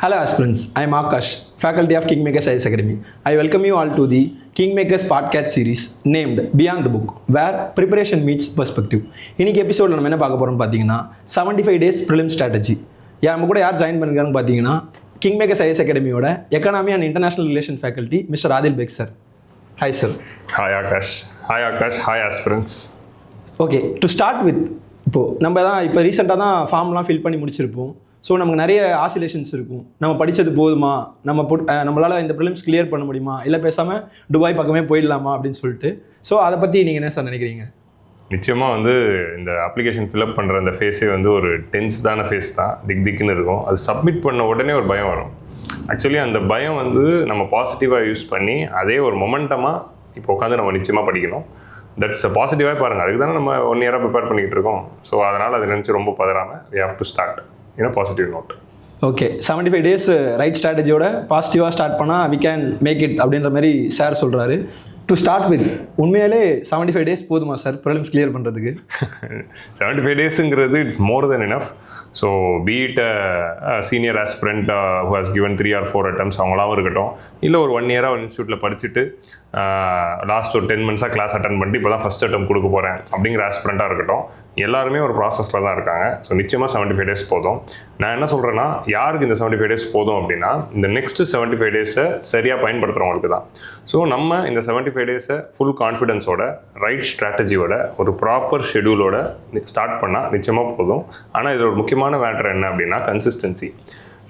Hello Aspirants, I am Akash, faculty of KingMakers IAS Academy. I welcome you all to the KingMakers podcast series named Beyond the Book, where preparation meets perspective. இன்னைக்கு எபிசோடில் நம்ம என்ன பார்க்க போகிறோம்னு பார்த்தீங்கன்னா 75 days Prelims strategy. நம்ம கூட யார் ஜாயின் பண்ணிருக்காங்கன்னு பார்த்தீங்கன்னா KingMakers IAS Academyயோட economy and international relation faculty mister Adil Baig sir. Hi sir. Hi Akash. Hi Akash. Hi aspirants. Okay, to start with, இப்போ ரீசெண்டாக தான் ஃபார்ம்லாம் ஃபில் பண்ணி முடிச்சிருப்போம். ஸோ நமக்கு நிறைய ஆசிலேஷன்ஸ் இருக்கும். நம்ம படித்தது போதுமா, நம்மளால் இந்த ப்ரிலிம்ஸ் கிளியர் பண்ண முடியுமா, இல்லை பேசாமல் துபாய் பக்கமே போயிடலாமா அப்படின்னு சொல்லிட்டு. ஸோ அதை பற்றி நீங்கள் என்ன சார் நினைக்கிறீங்க? நிச்சயமாக இந்த அப்ளிகேஷன் ஃபில்அப் பண்ணுற அந்த ஃபேஸே ஒரு டென்ஸ்டான ஃபேஸ் தான். திக்குன்னு இருக்கும். அது சப்மிட் பண்ண உடனே ஒரு பயம் வரும். ஆக்சுவலி அந்த பயம் நம்ம பாசிட்டிவாக யூஸ் பண்ணி அதே ஒரு மொமெண்டமாக இப்போ உட்காந்து நம்ம நிச்சயமாக படிக்கணும். தட்ஸ் பாசிட்டிவாக பாருங்கள். அதுக்கு தானே நம்ம 1 year ப்ரிப்பேர் பண்ணிக்கிட்டு இருக்கோம். ஸோ அதனால் அதை நினச்சி ரொம்ப பதறாமல் we have to start in a positive note. Okay, 75 days right ஸ்ட்ராட்டஜியோட பாசிட்டிவாக ஸ்டார்ட் பண்ணால் we can make it அப்படின்ற மாதிரி சார் சொல்கிறாரு. டு ஸ்டார்ட் வித், உண்மையாலே 75 days போதுமா சார் ப்ரிலிம்ஸ் கிளியர் பண்ணுறதுக்கு? 75 daysங்கிறது it's more than enough. So be it senior aspirant who has given 3 or 4 attempts அவங்களாவும் இருக்கட்டும், இல்லை ஒரு 1 year ஒரு இன்ஸ்டியூட்டில் படிச்சுட்டு லாஸ்ட் ஒரு 10 months கிளாஸ் அட்டன் பண்ணிட்டு இப்போ தான் ஃபஸ்ட் அட்டம் கொடுக்க போகிறேன் அப்படிங்கிற ஆஸ்பிரண்ட்டாக இருக்கட்டும், எல்லாருமே ஒரு ப்ராசஸில் தான் இருக்காங்க. ஸோ நிச்சயமாக 75 days போதும். நான் என்ன சொல்கிறேன்னா, யாருக்கு இந்த 75 days போதும் அப்படின்னா, இந்த நெக்ஸ்ட் 75 days சரியாக பயன்படுத்துகிறவங்களுக்கு தான். ஸோ நம்ம இந்த 75 days ஃபுல் கான்ஃபிடென்ஸோட, ரைட் ஸ்ட்ராட்டஜியோட, ஒரு ப்ராப்பர் ஷெடியூலோட ஸ்டார்ட் பண்ணால் நிச்சயமாக போதும். ஆனால் இதில் ஒரு முக்கியமான மேட்டர் என்ன அப்படின்னா கன்சிஸ்டன்சி.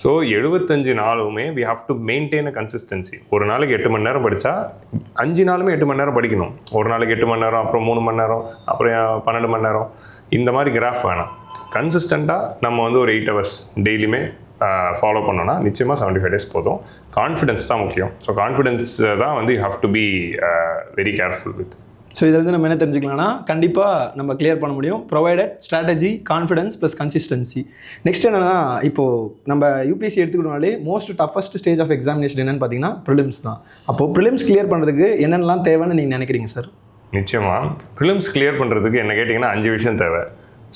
ஸோ 75 நாளுமே we have to maintain a consistency. ஒரு நாளைக்கு 8 மணி நேரம் படித்தா 5 நாளுமே 8 மணி நேரம் படிக்கணும். ஒரு நாளைக்கு 8 மணி நேரம், அப்புறம் 3 மணி நேரம், அப்புறம் 12 மணி நேரம், இந்த மாதிரி கிராஃப் வேணாம். கன்சிஸ்டண்ட்டாக நம்ம ஒரு 8 hours டெய்லியுமே ஃபாலோ பண்ணோன்னா நிச்சயமாக 75 days போதும். கான்ஃபிடென்ஸ் தான் முக்கியம். ஸோ கான்ஃபிடென்ஸ் தான் you have to be very careful with. So இதில் நம்ம என்ன தெரிஞ்சுக்கலாம்னா, கண்டிப்பாக நம்ம கிளியர் பண்ண முடியும் provided strategy, confidence plus consistency. Next என்னன்னா, இப்போது நம்ம யூபிஎஸ்சி எடுத்துக்கிட்டோம்னாலே most toughest stage of examination என்னென்னு பார்த்தீங்கன்னா ப்ரிலிம்ஸ் தான். அப்போது ப்ரிலிம்ஸ் கிளியர் பண்ணுறதுக்கு என்னென்னலாம் தேவைன்னு நீங்கள் நினைக்கிறீங்க சார்? நிச்சயமாக ப்ரிலிம்ஸ் கிளியர் பண்ணுறதுக்கு என்ன கேட்டிங்கன்னா 5 விஷயம் தேவை.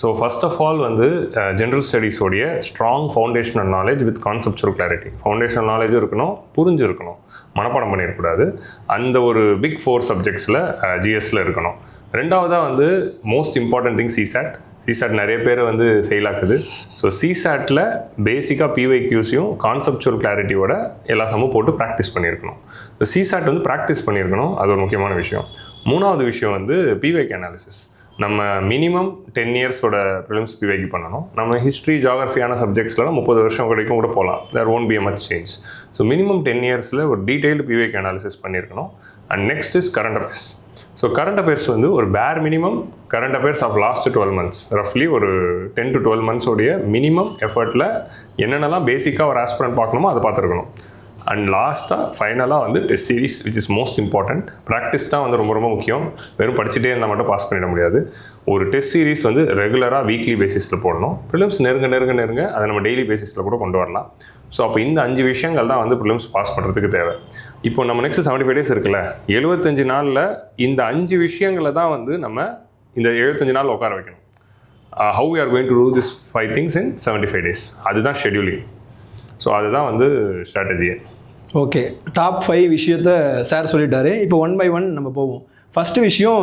So first of all general ஸ்டடீஸோடைய strong foundational knowledge with conceptual clarity. Foundational நாலேஜும் இருக்கணும், புரிஞ்சிருக்கணும், மனப்பாடம் பண்ணிடக்கூடாது. அந்த ஒரு பிக் 4 சப்ஜெக்ட்ஸில் ஜிஎஸ்சில் இருக்கணும். ரெண்டாவதாக மோஸ்ட் இம்பார்ட்டன்ட் திங் சிசாட் நிறைய பேர் ஃபெயில் ஆகுது. ஸோ சிசாட்டில் பேசிக்காக பிவைக்யூஸையும் கான்செப்சுவல் கிளாரிட்டியோட எல்லா சமமும் போட்டு ப்ராக்டிஸ் பண்ணியிருக்கணும். ஸோ சிசாட் ப்ராக்டிஸ் பண்ணியிருக்கணும். அது ஒரு முக்கியமான விஷயம். மூணாவது விஷயம் பிவைக் அனாலிசிஸ். நம்ம மினிமம் 10 years ப்ரிலிம்ஸ் பிவைக்கு பண்ணணும். நம்ம ஹிஸ்ட்ரி, ஜியாகிரஃபியான சப்ஜெக்ட்ஸ்லாம் 30 வருஷம் வரைக்கும் கூட போகலாம். தேர் won't be a much change. So minimum 10 years ஒரு டீட்டெயில்டு பிவைக்கு அனாலிசிஸ் பண்ணியிருக்கணும். And next is current affairs. So current affairs ஒரு பேர் minimum current affairs of last 12 months, ரஃப்லி ஒரு 10 to 12 months மினிமம் எஃபர்ட்டில் என்னென்னலாம் பேசிக்காக ஒரு ஆஸ்பிரண்ட் பார்க்கணுமோ அதை பார்த்துருக்கணும். அண்ட் லாஸ்ட்டாக ஃபைனலாக test series which is most important. Practice தான் ரொம்ப ரொம்ப முக்கியம். வெறும் படிச்சுட்டே இருந்தால் மட்டும் பாஸ் பண்ணிட முடியாது. ஒரு டெஸ்ட் சீரிஸ் ரெகுலராக வீக்லி பேசிஸில் போடணும். ப்ரிலிம்ஸ் நெருங்க அதை நம்ம டெய்லி பேசிஸில் கூட கொண்டு வரலாம். ஸோ அப்போ இந்த 5 விஷயங்கள் தான் ப்ரிலிம்ஸ் பாஸ் பண்ணுறதுக்கு தேவை. இப்போ நம்ம நெக்ஸ்ட் 75 days இருக்குல்ல, 75 நாளில் இந்த 5 விஷயங்களை தான் நம்ம இந்த 75 நாள் உட்கார வைக்கணும். how we are going to do this 5 things in 75 days, அதுதான் ஷெடியூலிங். ஸோ அதுதான் ஸ்ட்ராட்டஜியே. ஓகே, டாப் 5 விஷயத்த சார் சொல்லிட்டாரு. இப்போ 1 by 1 நம்ம போவோம். ஃபஸ்ட்டு விஷயம்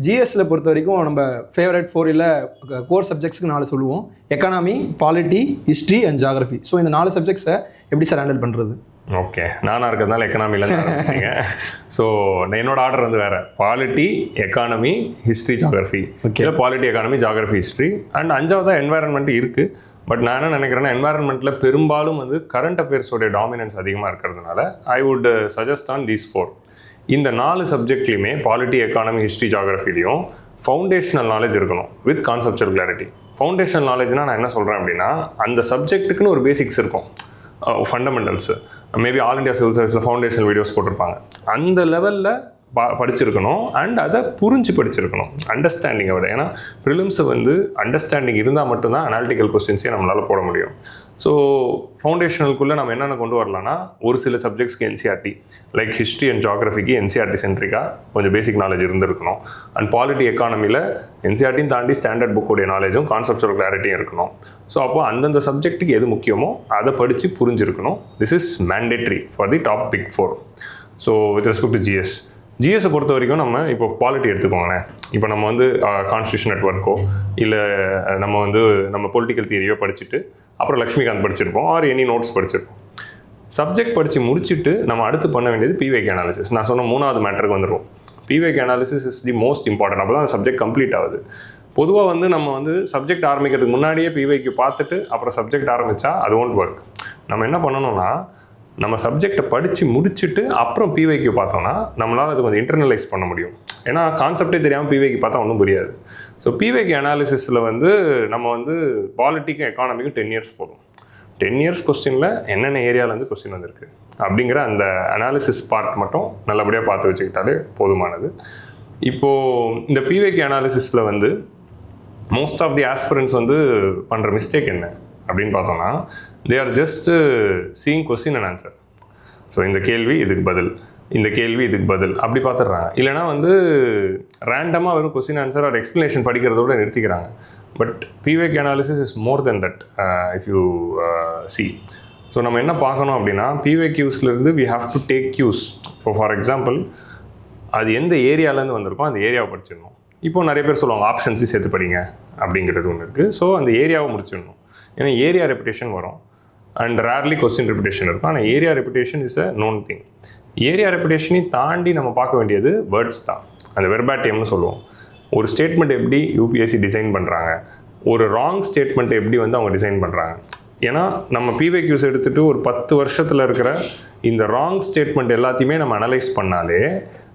ஜிஎஸ்சில் பொறுத்த வரைக்கும் நம்ம ஃபேவரட் 4 இல்லை கோர் சப்ஜெக்ட்ஸ்க்கு 4 சொல்லுவோம். Economy, polity, history and geography. So இந்த 4 சப்ஜெக்ட்ஸை எப்படி சார் ஹேண்டில் பண்ணுறது? ஓகே, நானாக இருக்கிறதுனால எக்கனாமியில் ஆரம்பிச்சிங்க. ஸோ என்னோட ஆர்டர் வேறு. Polity, economy, history, geography. இல்லை polity, economy, geography, history. And 5வது என்வாயரன்மெண்ட் இருக்குது. பட் நான் என்ன நினைக்கிறேன்னா, என்வாயரன்மெண்ட்டில் பெரும்பாலும் கரண்ட் அஃபேர்ஸோடைய டாமினன்ஸ் அதிகமாக இருக்கிறதுனால I would suggest on these 4. இந்த 4 சப்ஜெக்ட்லையுமே பாலிட்டி, எக்கானமி, ஹிஸ்ட்ரி, ஜியாகிரஃபிலையும் ஃபவுண்டேஷனல் நாலேஜ் இருக்கணும் வித் கான்செப்சுவல் கிளாரிட்டி. ஃபவுண்டேஷனல் நாலேஜ்னால் நான் என்ன சொல்கிறேன் அப்படின்னா, அந்த சப்ஜெக்ட்டுக்குன்னு ஒரு பேசிக்ஸ் இருக்கும், fundamentals. Maybe all India civil சர்வீஸில் ஃபவுண்டேஷனல் வீடியோஸ் போட்டிருப்பாங்க. அந்த லெவலில் படிச்சிருக்கணும். அண்ட் அதை புரிஞ்சு படிச்சிருக்கணும், அண்டர்ஸ்டாண்டிங்கை விட. ஏன்னா ப்ரிலிம்ஸை அண்டர்ஸ்டாண்டிங் இருந்தால் மட்டும்தான் அனாலிட்டிக்கல் கொஸ்டின்ஸே நம்மளால் போட முடியும். ஸோ ஃபவுண்டேஷனலுக்குள்ளே நம்ம என்னென்ன கொண்டு வரலாம்னா ஒரு சில சப்ஜெக்ட்ஸ்க்கு என்சிஆர்டி லைக் ஹிஸ்ட்ரி அண்ட் ஜியாகிரஃபிக்கு என்சிஆர்டி சென்ட்ரிக்காக கொஞ்சம் பேசிக் நாலேஜ் இருந்திருக்கணும். அண்ட் பாலிட்டி எக்கானமியில் என்சிஆர்டியும் தாண்டி ஸ்டாண்டர்ட் புக்கோடைய நாலேஜும் கான்செப்சுவல் கிளாரிட்டியும் இருக்கணும். ஸோ அப்போ அந்தந்த சப்ஜெக்ட்டுக்கு எது முக்கியமோ அதை படித்து புரிஞ்சிருக்கணும். This is mandatory for the top pick 4. So with respect to ஜிஎஸை பொறுத்த வரைக்கும் நம்ம இப்போ பாலிட்டி எடுத்துக்கோங்களேன். இப்போ நம்ம வந்து கான்ஸ்டியூஷன் நெட்வொர்க்கோ இல்லை நம்ம பொலிட்டிக்கல் தியரியோ படிச்சுட்டு அப்புறம் லக்ஷ்மிகாந்த் படிச்சிருப்போம் ஆர் எனி நோட்ஸ் படிச்சிருப்போம். சப்ஜெக்ட் படித்து முடிச்சுட்டு நம்ம அடுத்து பண்ண வேண்டியது பிவைக்கு அனாலிசிஸ். நான் சொன்ன 3வது மேட்டருக்கு வந்துடுவோம். பிவைக்கு analysis is the most important. அப்போ தான் அந்த சப்ஜெக்ட் கம்ப்ளீட் ஆகுது. பொதுவாக நம்ம சப்ஜெக்ட் ஆரம்பிக்கிறதுக்கு முன்னாடியே பிவைக்கு பார்த்துட்டு அப்புறம் சப்ஜெக்ட் ஆரம்பித்தா அது ஒன்ட் ஒர்க். நம்ம என்ன பண்ணணும்னா நம்ம சப்ஜெக்டை படித்து முடிச்சுட்டு அப்புறம் பிவைக்கு பார்த்தோம்னா நம்மளால் அது கொஞ்சம் இன்டர்னலைஸ் பண்ண முடியும். ஏன்னா கான்செப்டே தெரியாமல் பிவைக்கு பார்த்தா ஒன்றும் புரியாது. ஸோ பிவைக்கு அனாலிசிஸில் நம்ம பாலிட்டிக்கும் எக்கானமிக்கும் 10 இயர்ஸ் போதும். 10 இயர்ஸ் கொஸ்டினில் என்னென்ன ஏரியாவிலேருந்து கொஸ்டின் வந்திருக்கு அப்படிங்கிற அந்த அனாலிசிஸ் பார்ட் மட்டும் நல்லபடியாக பார்த்து வச்சுக்கிட்டாலே போதுமானது. இப்போது இந்த பிவைக்கு அனாலிசிஸில் மோஸ்ட் ஆஃப் தி ஆஸ்பிரன்ஸ் பண்ணுற மிஸ்டேக் என்ன அப்படின்னு பார்த்தோம்னா they are just seeing question and answer. So இந்த கேள்வி இதுக்கு பதில், இந்த கேள்வி இதுக்கு பதில் அப்படி பார்த்துடுறாங்க. இல்லைனா ரேண்டமாக வெறும் கொஸ்டின் ஆன்சர் ஆர் எக்ஸ்ப்ளனேஷன் படிக்கிறதோட நிறுத்திக்கிறாங்க. பட் பிவைக்கு analysis is more than that if you see. So நம்ம என்ன பார்க்கணும் அப்படின்னா பிவைக்யூஸ்லேருந்து we have to take cues. இப்போ ஃபார் எக்ஸாம்பிள் அது எந்த ஏரியாவிலேருந்து வந்திருக்கோ அந்த ஏரியாவை படிச்சிடணும். இப்போது நிறைய பேர் சொல்லுவாங்க ஆப்ஷன்ஸையும் சேர்த்து படிங்க அப்படிங்கிறது ஒன்று இருக்குது. ஸோ அந்த ஏரியாவை முடிச்சிடணும். ஏன்னா ஏரியா ரெப்புடேஷன் வரும் அண்ட் ரேர்லி கொஸ்டின் ரெப்புடேஷன் இருக்கும். ஆனால் area reputation is a known thing. Area ரெப்புடேஷனையும் தாண்டி நம்ம பார்க்க வேண்டியது வேர்ட்ஸ் தான். அந்த வெர்பாட்டியம்னு சொல்லுவோம். ஒரு ஸ்டேட்மெண்ட் எப்படி யூபிஎஸ்சி டிசைன் பண்ணுறாங்க, ஒரு ராங் ஸ்டேட்மெண்ட் எப்படி அவங்க டிசைன் பண்ணுறாங்க. ஏன்னா நம்ம பிவைக்யூஸ் எடுத்துகிட்டு ஒரு 10 வருஷத்தில் இருக்கிற இந்த ராங் ஸ்டேட்மெண்ட் எல்லாத்தையுமே நம்ம அனலைஸ் பண்ணாலே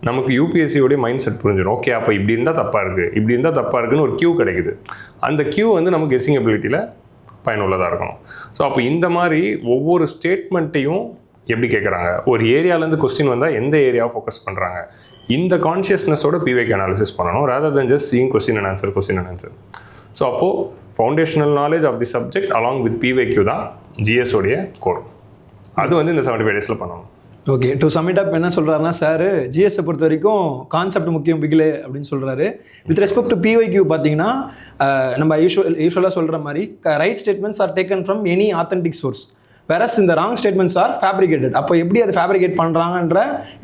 நமக்கு யூபிஎஸ்சியோடைய மைண்ட் செட் புரிஞ்சிடும். ஓகே அப்போ இப்படி இருந்தால் தப்பாக இருக்குது, இப்படி இருந்தால் தப்பாக இருக்குதுன்னு ஒரு கியூ கிடைக்குது. அந்த கியூ நம்ம கெஸ்ஸிங் எபிலிட்டியில் பயனுள்ளதாக இருக்கணும். ஸோ அப்போ இந்த மாதிரி ஒவ்வொரு ஸ்டேட்மெண்ட்டையும் எப்படி கேட்குறாங்க, ஒரு ஏரியாவிலேருந்து கொஸ்டின் வந்தால் எந்த ஏரியாவை ஃபோக்கஸ் பண்ணுறாங்க, இந்த கான்ஷியஸ்னஸோட பிவைக்கு அனாலிசிஸ் பண்ணணும் rather than just seeing question and answer. So அப்போது foundational knowledge of the subject along with PYQ தான் ஜிஎஸ் உடைய கோர். அது இந்த 75 டேஸில் பண்ணணும். ஓகே, டு சம்மிட் அப் என்ன சொல்கிறாருன்னா சார், ஜிஎஸ்ஸை பொறுத்த வரைக்கும் கான்செப்ட் முக்கியம் பிகிலே அப்படின்னு சொல்கிறாரு. வித் ரெஸ்பெக்ட் டு பிவைக்யூ பார்த்தீங்கன்னா நம்ம யூஸ்வலாக சொல்கிற மாதிரி right statements are taken from any authentic source, whereas இந்த ராங் ஸ்டேட்மெண்ட்ஸ் ஆர் ஃபேப்ரிகேட்டட். அப்போ எப்படி அதை ஃபேப்ரிகேட் பண்ணுறாங்கன்ற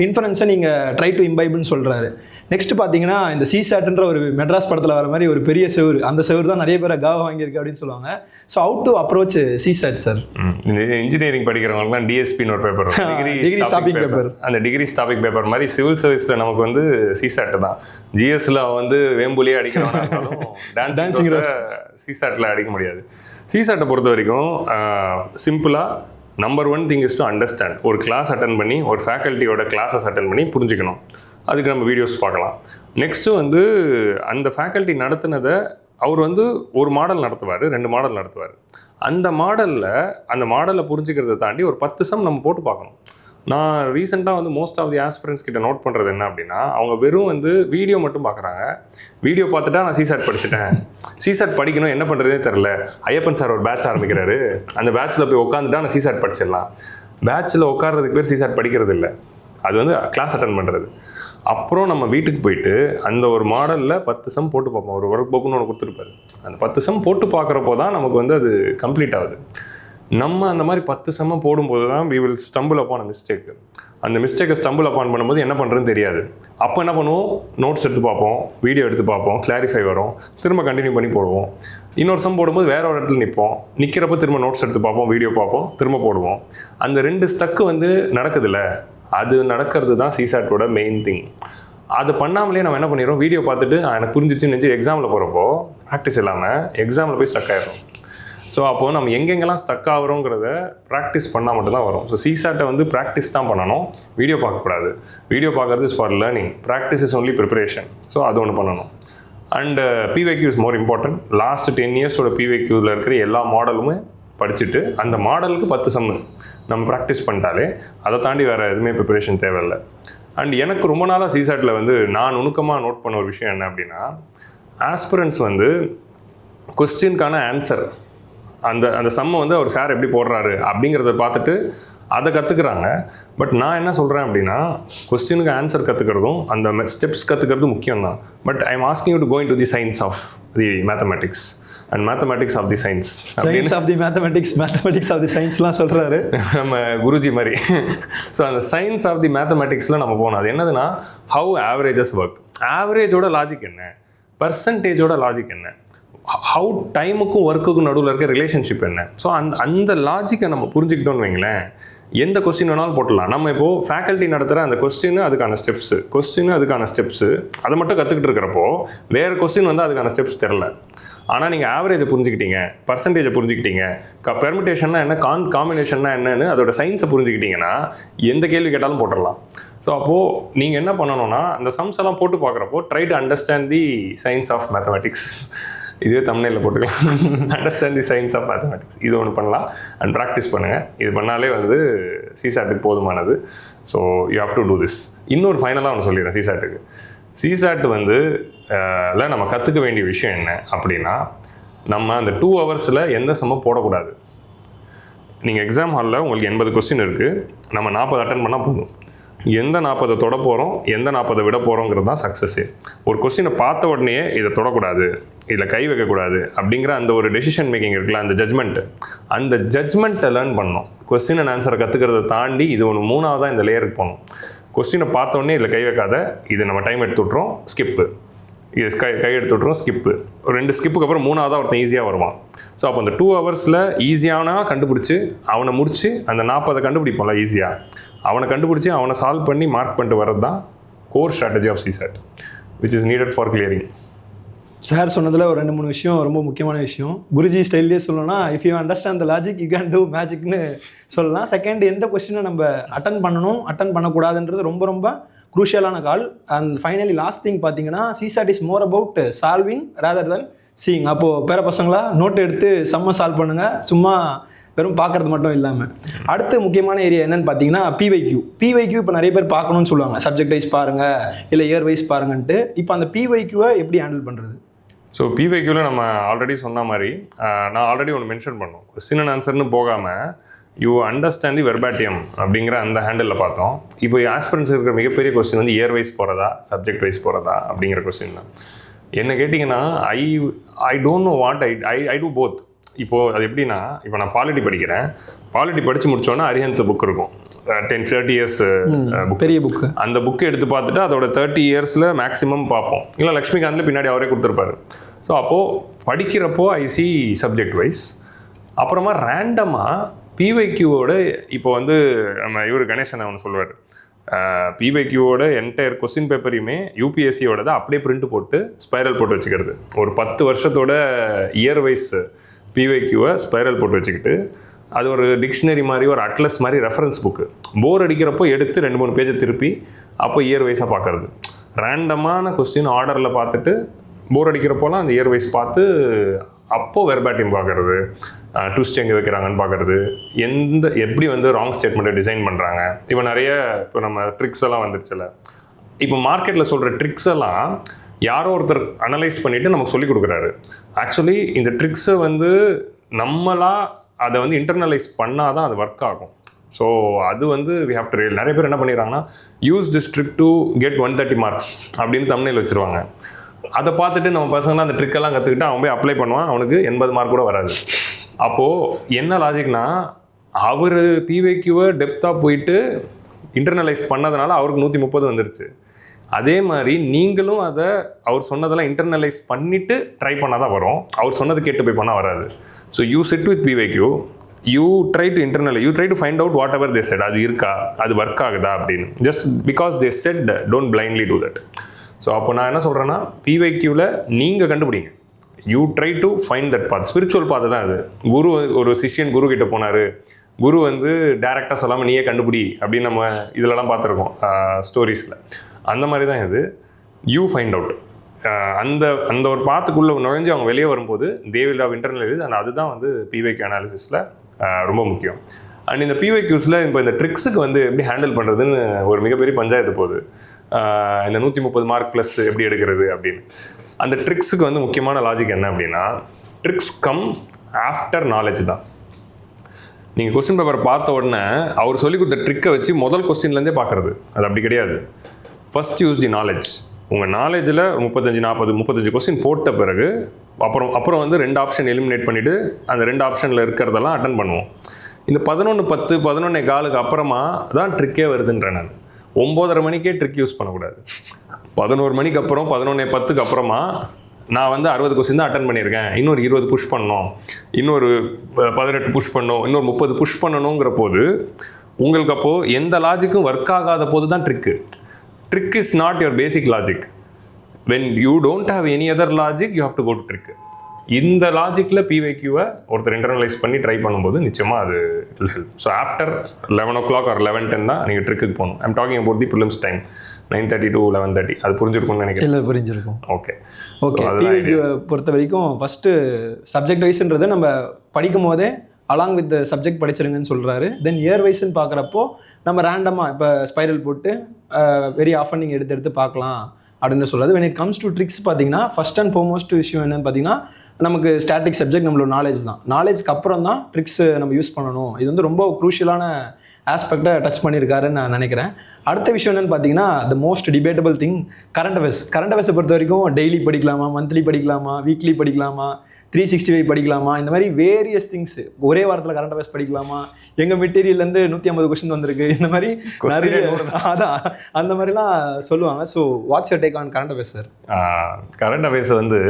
இன்ஃபரன்ஸை நீங்கள் ட்ரை டு இம்பைப்னு சொல்கிறாரு. நெக்ஸ்ட் பார்த்தீங்கன்னா இந்த சிசாட்ன்ற ஒரு மெட்ராஸ் படத்தில் வர மாதிரி ஒரு பெரிய செவரு, அந்த செவரு தான் நிறைய பேரை காவ வாங்கியிருக்கு அப்படின்னு சொல்லுவாங்க. So how to approach CSAT sir? இந்த இன்ஜினியரிங் படிக்கிறவங்களுக்குலாம் டிஎஸ்பின்னு ஒரு பேப்பர், டிகிரி ஸ்டாப்பிங் பேப்பர். அந்த டிகிரி ஸ்டாப்பிங் பேப்பர் மாதிரி சிவில் சர்வீஸில் நமக்கு சிசாட் தான். ஜிஎஸ்ல வேம்புலியே அடிக்கிறோம், டான்சிங் சிசாட்டில் அடிக்க முடியாது. சிசாட்டை பொறுத்த வரைக்கும் சிம்பிளாக number 1 thing is to understand. ஒரு கிளாஸ் அட்டன் பண்ணி ஒரு ஃபேக்கல்ட்டியோட கிளாஸஸ் அட்டன் பண்ணி புரிஞ்சுக்கணும். அதுக்கு நம்ம வீடியோஸ் பார்க்கலாம். நெக்ஸ்ட்டு அந்த ஃபேக்கல்ட்டி நடத்தினதை அவர் ஒரு மாடல் நடத்துவார், 2 மாடல் நடத்துவார். அந்த மாடலை புரிஞ்சுக்கிறத தாண்டி ஒரு 10 சம் நம்ம போட்டு பார்க்கணும். நான் ரீசெண்டாக மோஸ்ட் ஆஃப் தி ஆஸ்பிரன்ஸ் கிட்ட நோட் பண்ணுறது என்ன அப்படின்னா, அவங்க வெறும் வீடியோ மட்டும் பார்க்குறாங்க. வீடியோ பார்த்துட்டா நான் சிசாட் படிச்சுட்டேன், சிசாட் படிக்கணும் என்ன பண்ணுறதே தெரில, ஐயப்பன் சார் ஒரு பேட்ச் ஆரம்பிக்கிறாரு, அந்த பேட்ச்சில் போய் உட்காந்துட்டா நான் சிசாட் படிச்சிடலாம். பேட்ச்சில் உட்கார்றதுக்கு பேர் சிசாட் படிக்கிறது இல்லை, அது கிளாஸ் அட்டன் பண்ணுறது. அப்புறம் நம்ம வீட்டுக்கு போயிட்டு அந்த ஒரு மாடலில் 10 சம் போட்டு பார்ப்போம். ஒரு ஒர்க் புக்குன்னு ஒன்று கொடுத்துருப்பாரு. அந்த 10 சம் போட்டு பார்க்குறப்போ தான் நமக்கு அது கம்ப்ளீட் ஆகுது. நம்ம அந்த மாதிரி 10 சம் போடும்போது தான் we will stumble upon a mistake. அந்த மிஸ்டேக்கை ஸ்டம்பிள் அப்பான் பண்ணும்போது என்ன பண்ணுறதுன்னு தெரியாது. அப்போ என்ன பண்ணுவோம், நோட்ஸ் எடுத்து பார்ப்போம், வீடியோ எடுத்து பார்ப்போம், கிளாரிஃபை வரும், திரும்ப கண்டினியூ பண்ணி போடுவோம். இன்னொரு சம் போடும்போது வேற ஒரு இடத்துல நிற்போம், நிற்கிறப்ப திரும்ப நோட்ஸ் எடுத்து பார்ப்போம், வீடியோ பார்ப்போம், திரும்ப போடுவோம். அந்த 2 ஸ்டக்கு நடக்குதுல்ல, அது நடக்கிறது தான் சிசாட்டோட மெயின் திங். அது பண்ணாமலே நம்ம என்ன பண்ணிடுறோம், வீடியோ பார்த்துட்டு எனக்கு புரிஞ்சிச்சுன்னு நினச்சி எக்ஸாமில் போகிறப்போ ப்ராக்டிஸ் இல்லாமல் எக்ஸாமில் போய் ஸ்டக் ஆகிடும். ஸோ அப்போது நம்ம எங்கெங்கெல்லாம் ஸ்டக் ஆகிறோங்கிறத ப்ராக்டிஸ் பண்ணால் மட்டும்தான் வரும். ஸோ சிசாட்டை ப்ராக்டிஸ் தான் பண்ணணும், வீடியோ பார்க்கக்கூடாது. வீடியோ பார்க்குறது is for learning, practice is only preparation. So அது ஒன்று பண்ணணும். And PYQ is more important. Last 10 இயர்ஸோட பிவைக்யூவில் இருக்கிற எல்லா மாடலுமே படிச்சுட்டு அந்த மாடலுக்கு 10 சம் நம்ம ப்ராக்டிஸ் பண்ணிட்டாலே அதை தாண்டி வேறு எதுவுமே ப்ரிப்பரேஷன் தேவையில்லை. அண்ட் எனக்கு ரொம்ப நாளாக சிசாட்டில் நான் நுணுக்கமாக நோட் பண்ண ஒரு விஷயம் என்ன அப்படின்னா, ஆஸ்பிரன்ஸ் கொஸ்டினுக்கான ஆன்சர் அந்த அந்த சம்மை வந்து அவர் சார் எப்படி போடுறாரு அப்படிங்கிறத பார்த்துட்டு அதை கற்றுக்குறாங்க. பட் நான் என்ன சொல்கிறேன் அப்படின்னா, கொஸ்டினுக்கு ஆன்சர் கற்றுக்கிறதும் அந்த ஸ்டெப்ஸ் கற்றுக்கிறதும் முக்கியம் தான். But I am asking you to go into the science of the mathematics and mathematics of the science. Science of the mathematics of the சயின்ஸ்லாம் சொல்கிறாரு நம்ம குருஜி மாதிரி. ஸோ அந்த சயின்ஸ் ஆஃப் தி மேத்தமெட்டிக்ஸில் நம்ம போகணும். அது என்னதுன்னா, ஹவு ஆவரேஜஸ் ஒர்க், ஆவரேஜோட லாஜிக் என்ன, பர்சன்டேஜோட லாஜிக் என்ன, ஹவு டைமுக்கும் ஒர்க்குக்கும் நடுவில் இருக்க ரிலேஷன்ஷிப் என்ன. ஸோ அந்த லாஜிக்கை நம்ம புரிஞ்சுக்கிட்டோன்னு வைங்களேன், எந்த கொஸ்டின் வேணாலும் போட்டலாம். நம்ம இப்போது ஃபேக்கல்ட்டி நடத்துகிற அந்த கொஸ்டின் அதுக்கான ஸ்டெப்ஸு அதை மட்டும் கற்றுக்கிட்டு இருக்கிறப்போ வேறு கொஸ்டின் வந்து அதுக்கான ஸ்டெப்ஸ் தெரில. ஆனால் நீங்கள் ஆவரேஜை புரிஞ்சுக்கிட்டீங்க, பர்சன்டேஜை புரிஞ்சுக்கிட்டீங்க, பெர்மிட்டேஷன்னா என்ன, காம்பினேஷன்னா என்னன்னு அதோட சயின்ஸை புரிஞ்சுக்கிட்டீங்கன்னா எந்த கேள்வி கேட்டாலும் போட்டுடலாம். ஸோ அப்போது நீங்கள் என்ன பண்ணணும்னா, அந்த சம்ஸ் எல்லாம் போட்டு பார்க்குறப்போ try to understand the science of mathematics. இதுவே தமிழில் போட்டுக்கலாம், understand the science of mathematics. இது ஒன்று பண்ணலாம் அண்ட் ப்ராக்டிஸ் பண்ணுங்கள். இது பண்ணாலே வந்து சிசாட்டுக்கு போதுமானது. So you have to do this. இன்னொரு ஃபைனலாக ஒன்று சொல்லிடுறேன். சிசாட் வந்து நம்ம கற்றுக்க வேண்டிய விஷயம் என்ன அப்படின்னா, நம்ம அந்த 2 ஹவர்ஸில் எந்த சம்மும் போடக்கூடாது. நீங்கள் எக்ஸாம் ஹாலில் உங்களுக்கு 80 கொஸ்டின் இருக்குது, நம்ம 40 அட்டன் பண்ணால் போதும். எந்த 40 தொட போகிறோம், எந்த 40 விட போகிறோங்கிறது தான் சக்ஸஸ்ஸே. ஒரு கொஸ்டினை பார்த்த உடனே இதை தொடக்கூடாது, இதில் கை வைக்கக்கூடாது அப்படிங்கிற அந்த ஒரு டெசிஷன் மேக்கிங் இருக்குல்ல, அந்த ஜட்ஜ்மெண்ட்டை லேர்ன் பண்ணணும். கொஸ்டின் அண்ட் ஆன்சரை கற்றுக்கிறத தாண்டி இது ஒன்று 3ஆவதாக இந்த லேயருக்கு போகணும். கொஸ்டினை பார்த்தோன்னே இதில் கை வைக்காத, இது நம்ம டைம் எடுத்து விட்றோம், ஸ்கிப்பு, இது கை எடுத்து விட்றோம், ஸ்கிப்பு. 2 ஸ்கிப்புக்கு அப்புறம் 3ஆவதாக ஒருத்தன் ஈஸியாக வருவான். ஸோ அப்போ அந்த 2 ஹவர்ஸில் ஈஸியானா கண்டுபிடிச்சி அவனை முடித்து அந்த 40 கண்டுபிடிப்போம்ல ஈஸியாக, அவனை கண்டுபிடிச்சி அவனை சால்வ் பண்ணி மார்க் பண்ணிட்டு வர்றது தான் core strategy of CSAT, which is needed for clearing. Sir சொன்னதில் ஒரு 2-3 விஷயம் ரொம்ப முக்கியமான விஷயம். குருஜி ஸ்டைல்லே சொல்லணும்னா, if you understand the logic you can do மேஜிக்னு சொல்லலாம். செகண்ட், எந்த கொஸ்டினை நம்ம அட்டன் பண்ணணும், அட்டன் பண்ணக்கூடாதுன்றது ரொம்ப ரொம்ப குரூஷியலான கால். அண்ட் ஃபைனலி லாஸ்ட் திங் பார்த்தீங்கன்னா, CSAT is more about solving rather then seeing. அப்போது பேர பசங்களா நோட் எடுத்து செம்ம சால்வ் பண்ணுங்கள், சும்மா வெறும் பார்க்குறது மட்டும் இல்லாமல். அடுத்து முக்கியமான ஏரியா என்னன்னு பார்த்தீங்கன்னா பிவைக்யூ இப்போ நிறைய பேர் பார்க்கணும்னு சொல்லுவாங்க, சப்ஜெக்ட் வைஸ் பாருங்கள் இல்லை இயர் வைஸ் பாருங்கன்ட்டு. இப்போ அந்த பிவைக்யூவை எப்படி ஹேண்டில் பண்ணுறது? ஸோ பிவைக்யூவில் நம்ம ஆல்ரெடி சொன்ன மாதிரி நான் ஆல்ரெடி ஒன்று மென்ஷன் பண்ணோம், கொஸ்டின் அண்ட் ஆன்சர்னு போகாமல் யூ அண்டர்ஸ்டாண்ட் தி வெர்பாட்டியம் அப்படிங்கிற அந்த ஹேண்டிலில் பார்த்தோம். இப்போ ஆஸ்பிரன்ஸ் இருக்கிற மிகப்பெரிய கொஸ்டின் வந்து இயர் வைஸ் போகிறதா சப்ஜெக்ட் வைஸ் போகிறதா அப்படிங்கிற கொஸ்டின் தான். என்ன கேட்டிங்கன்னா, I don't know what I do both. இப்போது அது எப்படின்னா, இப்போ நான் பாலிட்டி படிக்கிறேன், பாலிட்டி படித்து முடித்தோன்னா அரிஹந்த் புக் இருக்கும், 10-30 இயர்ஸ் பெரிய புக்கு. அந்த புக்கு எடுத்து பார்த்துட்டு அதோட 30 இயர்ஸில் மேக்ஸிமம் பார்ப்போம். இல்லை லக்ஷ்மிகாந்தில் பின்னாடி அவரே கொடுத்துருப்பாரு. ஸோ அப்போது படிக்கிறப்போ ஐ சி சப்ஜெக்ட் வைஸ். அப்புறமா ரேண்டமாக பிவைக்யூவோட இப்போ வந்து நம்ம கணேசன் அவன் சொல்லுவார், பிவைக்யூவோட என்டையர் கொஸ்டின் பேப்பரையுமே யூபிஎஸ்சியோட தான் அப்படியே பிரிண்ட் போட்டு ஸ்பைரல் போட்டு வச்சுக்கிறது. ஒரு 10 வருஷத்தோட இயர் வைஸ் பிவைக்யூவை ஸ்பைரல் போட்டு வச்சுக்கிட்டு, அது ஒரு டிக்ஷனரி மாதிரி, ஒரு அட்லஸ் மாதிரி ரெஃபரன்ஸ் புக்கு. போர் அடிக்கிறப்போ எடுத்து 2-3 பேஜை திருப்பி அப்போ இயர் வைஸாக பார்க்குறது. ரேண்டமான கொஸ்டின் ஆர்டரில் பார்த்துட்டு போர் அடிக்கிறப்போலாம் அந்த இயர் வைஸ் பார்த்து அப்போது வெர்பாட்டியம் பார்க்குறது, ட்விஸ்ட் எங்கே வைக்கிறாங்கன்னு பார்க்குறது, எப்படி வந்து ராங் ஸ்டேட்மெண்ட்டை டிசைன் பண்ணுறாங்க. இப்போ நிறைய நம்ம ட்ரிக்ஸ் எல்லாம் வந்துருச்சுல்ல, இப்போ மார்க்கெட்டில் சொல்கிற ட்ரிக்ஸ் எல்லாம் யாரோ ஒருத்தர் அனலைஸ் பண்ணிவிட்டு நமக்கு சொல்லிக் கொடுக்குறாரு. ஆக்சுவலி இந்த ட்ரிக்ஸை வந்து நம்மளாக அதை வந்து இன்டர்னலைஸ் பண்ணால் தான் அது ஒர்க் ஆகும். ஸோ அது வந்து வி ஹேவ் டு ரியல். நிறைய பேர் என்ன பண்ணிடுறாங்கன்னா, use this trick to get 130 marks அப்படின்னு தம்ப்நெயில் வச்சுருவாங்க. அதை பார்த்துட்டு நம்ம பசங்களாம் அந்த ட்ரிக்கெல்லாம் கற்றுக்கிட்டு அவன் போய் அப்ளை பண்ணுவான், அவனுக்கு 80 மார்க் கூட வராது. அப்போது என்ன லாஜிக்னா, அவர் பிவைக்யூவை டெப்த்தாக போயிட்டு இன்டர்னலைஸ் பண்ணதுனால அவருக்கு 130 வந்துருச்சு. அதே மாதிரி நீங்களும் அதை அவர் சொன்னதெல்லாம் இன்டர்னலைஸ் பண்ணிவிட்டு ட்ரை பண்ணால் தான் வரும், அவர் சொன்னது கேட்டு போய் பண்ணால் வராது. So you sit with PYQ, you try to internalise, you try to find out whatever they said, அது இருக்கா, அது ஒர்க் ஆகுதா அப்படின்னு. Just because they said, don't blindly do that. So அப்போ நான் என்ன சொல்கிறேன்னா, பிவைக்யூவில் நீங்கள் கண்டுபிடிங்க, you try to find that path. Spiritual path தான் அது. ஒரு சிஷ்யன் குரு கிட்ட போனார், குரு வந்து டேரெக்டாக சொல்லாமல் நீயே கண்டுபிடி அப்படின்னு நம்ம இதிலலாம் பார்த்துருக்கோம் ஸ்டோரிஸில். அந்த மாதிரி தான் இது. யூ ஃபைண்ட் அவுட், அந்த ஒரு பாத்துக்குள்ளே நுழைஞ்சு அவங்க வெளியே வரும்போது they will have internalise. And அதுதான் வந்து பிவைக்யூ அனாலிசிஸில் ரொம்ப முக்கியம். அண்ட் இந்த பிவைக்யூஸில் இப்போ இந்த ட்ரிக்ஸுக்கு வந்து எப்படி ஹேண்டில் பண்ணுறதுன்னு ஒரு மிகப்பெரிய பஞ்சாயத்து போகுது. இந்த 130 மார்க் ப்ளஸ் எப்படி எடுக்கிறது அப்படின்னு. அந்த ட்ரிக்ஸுக்கு வந்து முக்கியமான லாஜிக் என்ன அப்படின்னா, ட்ரிக்ஸ் கம் ஆஃப்டர் நாலேஜ் தான். நீங்கள் கொஸ்டின் பேப்பர் பார்த்த உடனே அவர் சொல்லி கொடுத்த ட்ரிக்கை வச்சு முதல் கொஸ்டின்லேருந்தே பார்க்குறது அது அப்படி கிடையாது. First use the knowledge. உங்கள் நாலேஜில் 35 கொஸ்டின் போட்ட பிறகு அப்புறம் வந்து 2 ஆப்ஷன் எலிமினேட் பண்ணிவிட்டு அந்த 2 ஆப்ஷனில் இருக்கிறதெல்லாம் அட்டன் பண்ணுவோம். இந்த 11:10 11:15 அப்புறமா தான் ட்ரிக்கே வருதுன்றேன் நான். 9:30 மணிக்கே ட்ரிக் யூஸ் பண்ணக்கூடாது. 11 மணிக்கு அப்புறம் 11:10 அப்புறமா நான் வந்து 60 கொஸ்டின் தான் அட்டன் பண்ணியிருக்கேன், இன்னொரு 20 புஷ் பண்ணணும், இன்னொரு 18 புஷ் பண்ணணும், இன்னொரு 30 புஷ் பண்ணணுங்கிற போது உங்களுக்கு அப்போது எந்த லாஜிக்கும் ஒர்க் ஆகாத போது தான் trick. Trick is not your basic logic. When you don't have any other logic, you have to go to trick. இந்த லாஜிக்கில் PYQ-வை ஒருத்தர் இன்டர்னலைஸ் பண்ணி ட்ரை பண்ணும்போது நிச்சயமாக அது it will help. So after 11 o'clock or 11:10 தான் நீங்கள் ட்ரிக்கு போகணும். I'm talking about the prelims time 9:30 to 11:30. அது புரிஞ்சிருக்கும்னு நினைக்கிறேன். இல்லை, புரிஞ்சிருக்கும். ஓகே. PYQ பொறுத்த வரைக்கும் ஃபஸ்ட்டு சப்ஜெக்ட் வைஸ்ன்றதை நம்ம படிக்கும் போதே அலாங் வித் சப்ஜெக்ட் படிச்சிருங்கன்னு சொல்கிறாரு. தென் இயர் வைஸ்ன்னு பார்க்குறப்போ நம்ம ரேண்டமாக இப்போ ஸ்பைரல் போட்டு வெரி ஆஃபன் நீங்கள் எடுத்து பார்க்கலாம் அப்படின்னு சொல்கிறது. when it comes to tricks பார்த்தீங்கன்னா ஃபஸ்ட் அண்ட் ஃபார்மோஸ்ட் விஷயம் என்னன்னு பார்த்தீங்கன்னா நமக்கு ஸ்டாட்டிக் சப்ஜெக்ட் நம்மளோட நாலேஜ் தான். நாலேஜ்க்கு அப்புறம் தான் ட்ரிக்ஸ் நம்ம யூஸ் பண்ணணும். இது வந்து ரொம்ப க்ரூஷியலான ஆஸ்பெக்டை டச் பண்ணியிருக்காருன்னு நான் நினைக்கிறேன். அடுத்த விஷயம் என்னென்னு பார்த்தீங்கன்னா the most debatable thing current அஃபேர்ஸை பொறுத்த வரைக்கும் டெய்லி படிக்கலாமா, மந்த்லி படிக்கலாமா, வீக்லி படிக்கலாமா, 365 படிக்கலாமா, இந்த மாதிரி வேரியஸ் திங்ஸ். ஒரே வாரத்தில் கரண்ட் அஃபேர்ஸ் படிக்கலாமா, எங்கள் மெட்டீரியல்லேருந்து 150 கொஸ்டின் வந்திருக்கு, இந்த மாதிரி நிறைய அதான் அந்த மாதிரிலாம் சொல்லுவாங்க. So what's your take on current affairs sir? Current affairs வந்து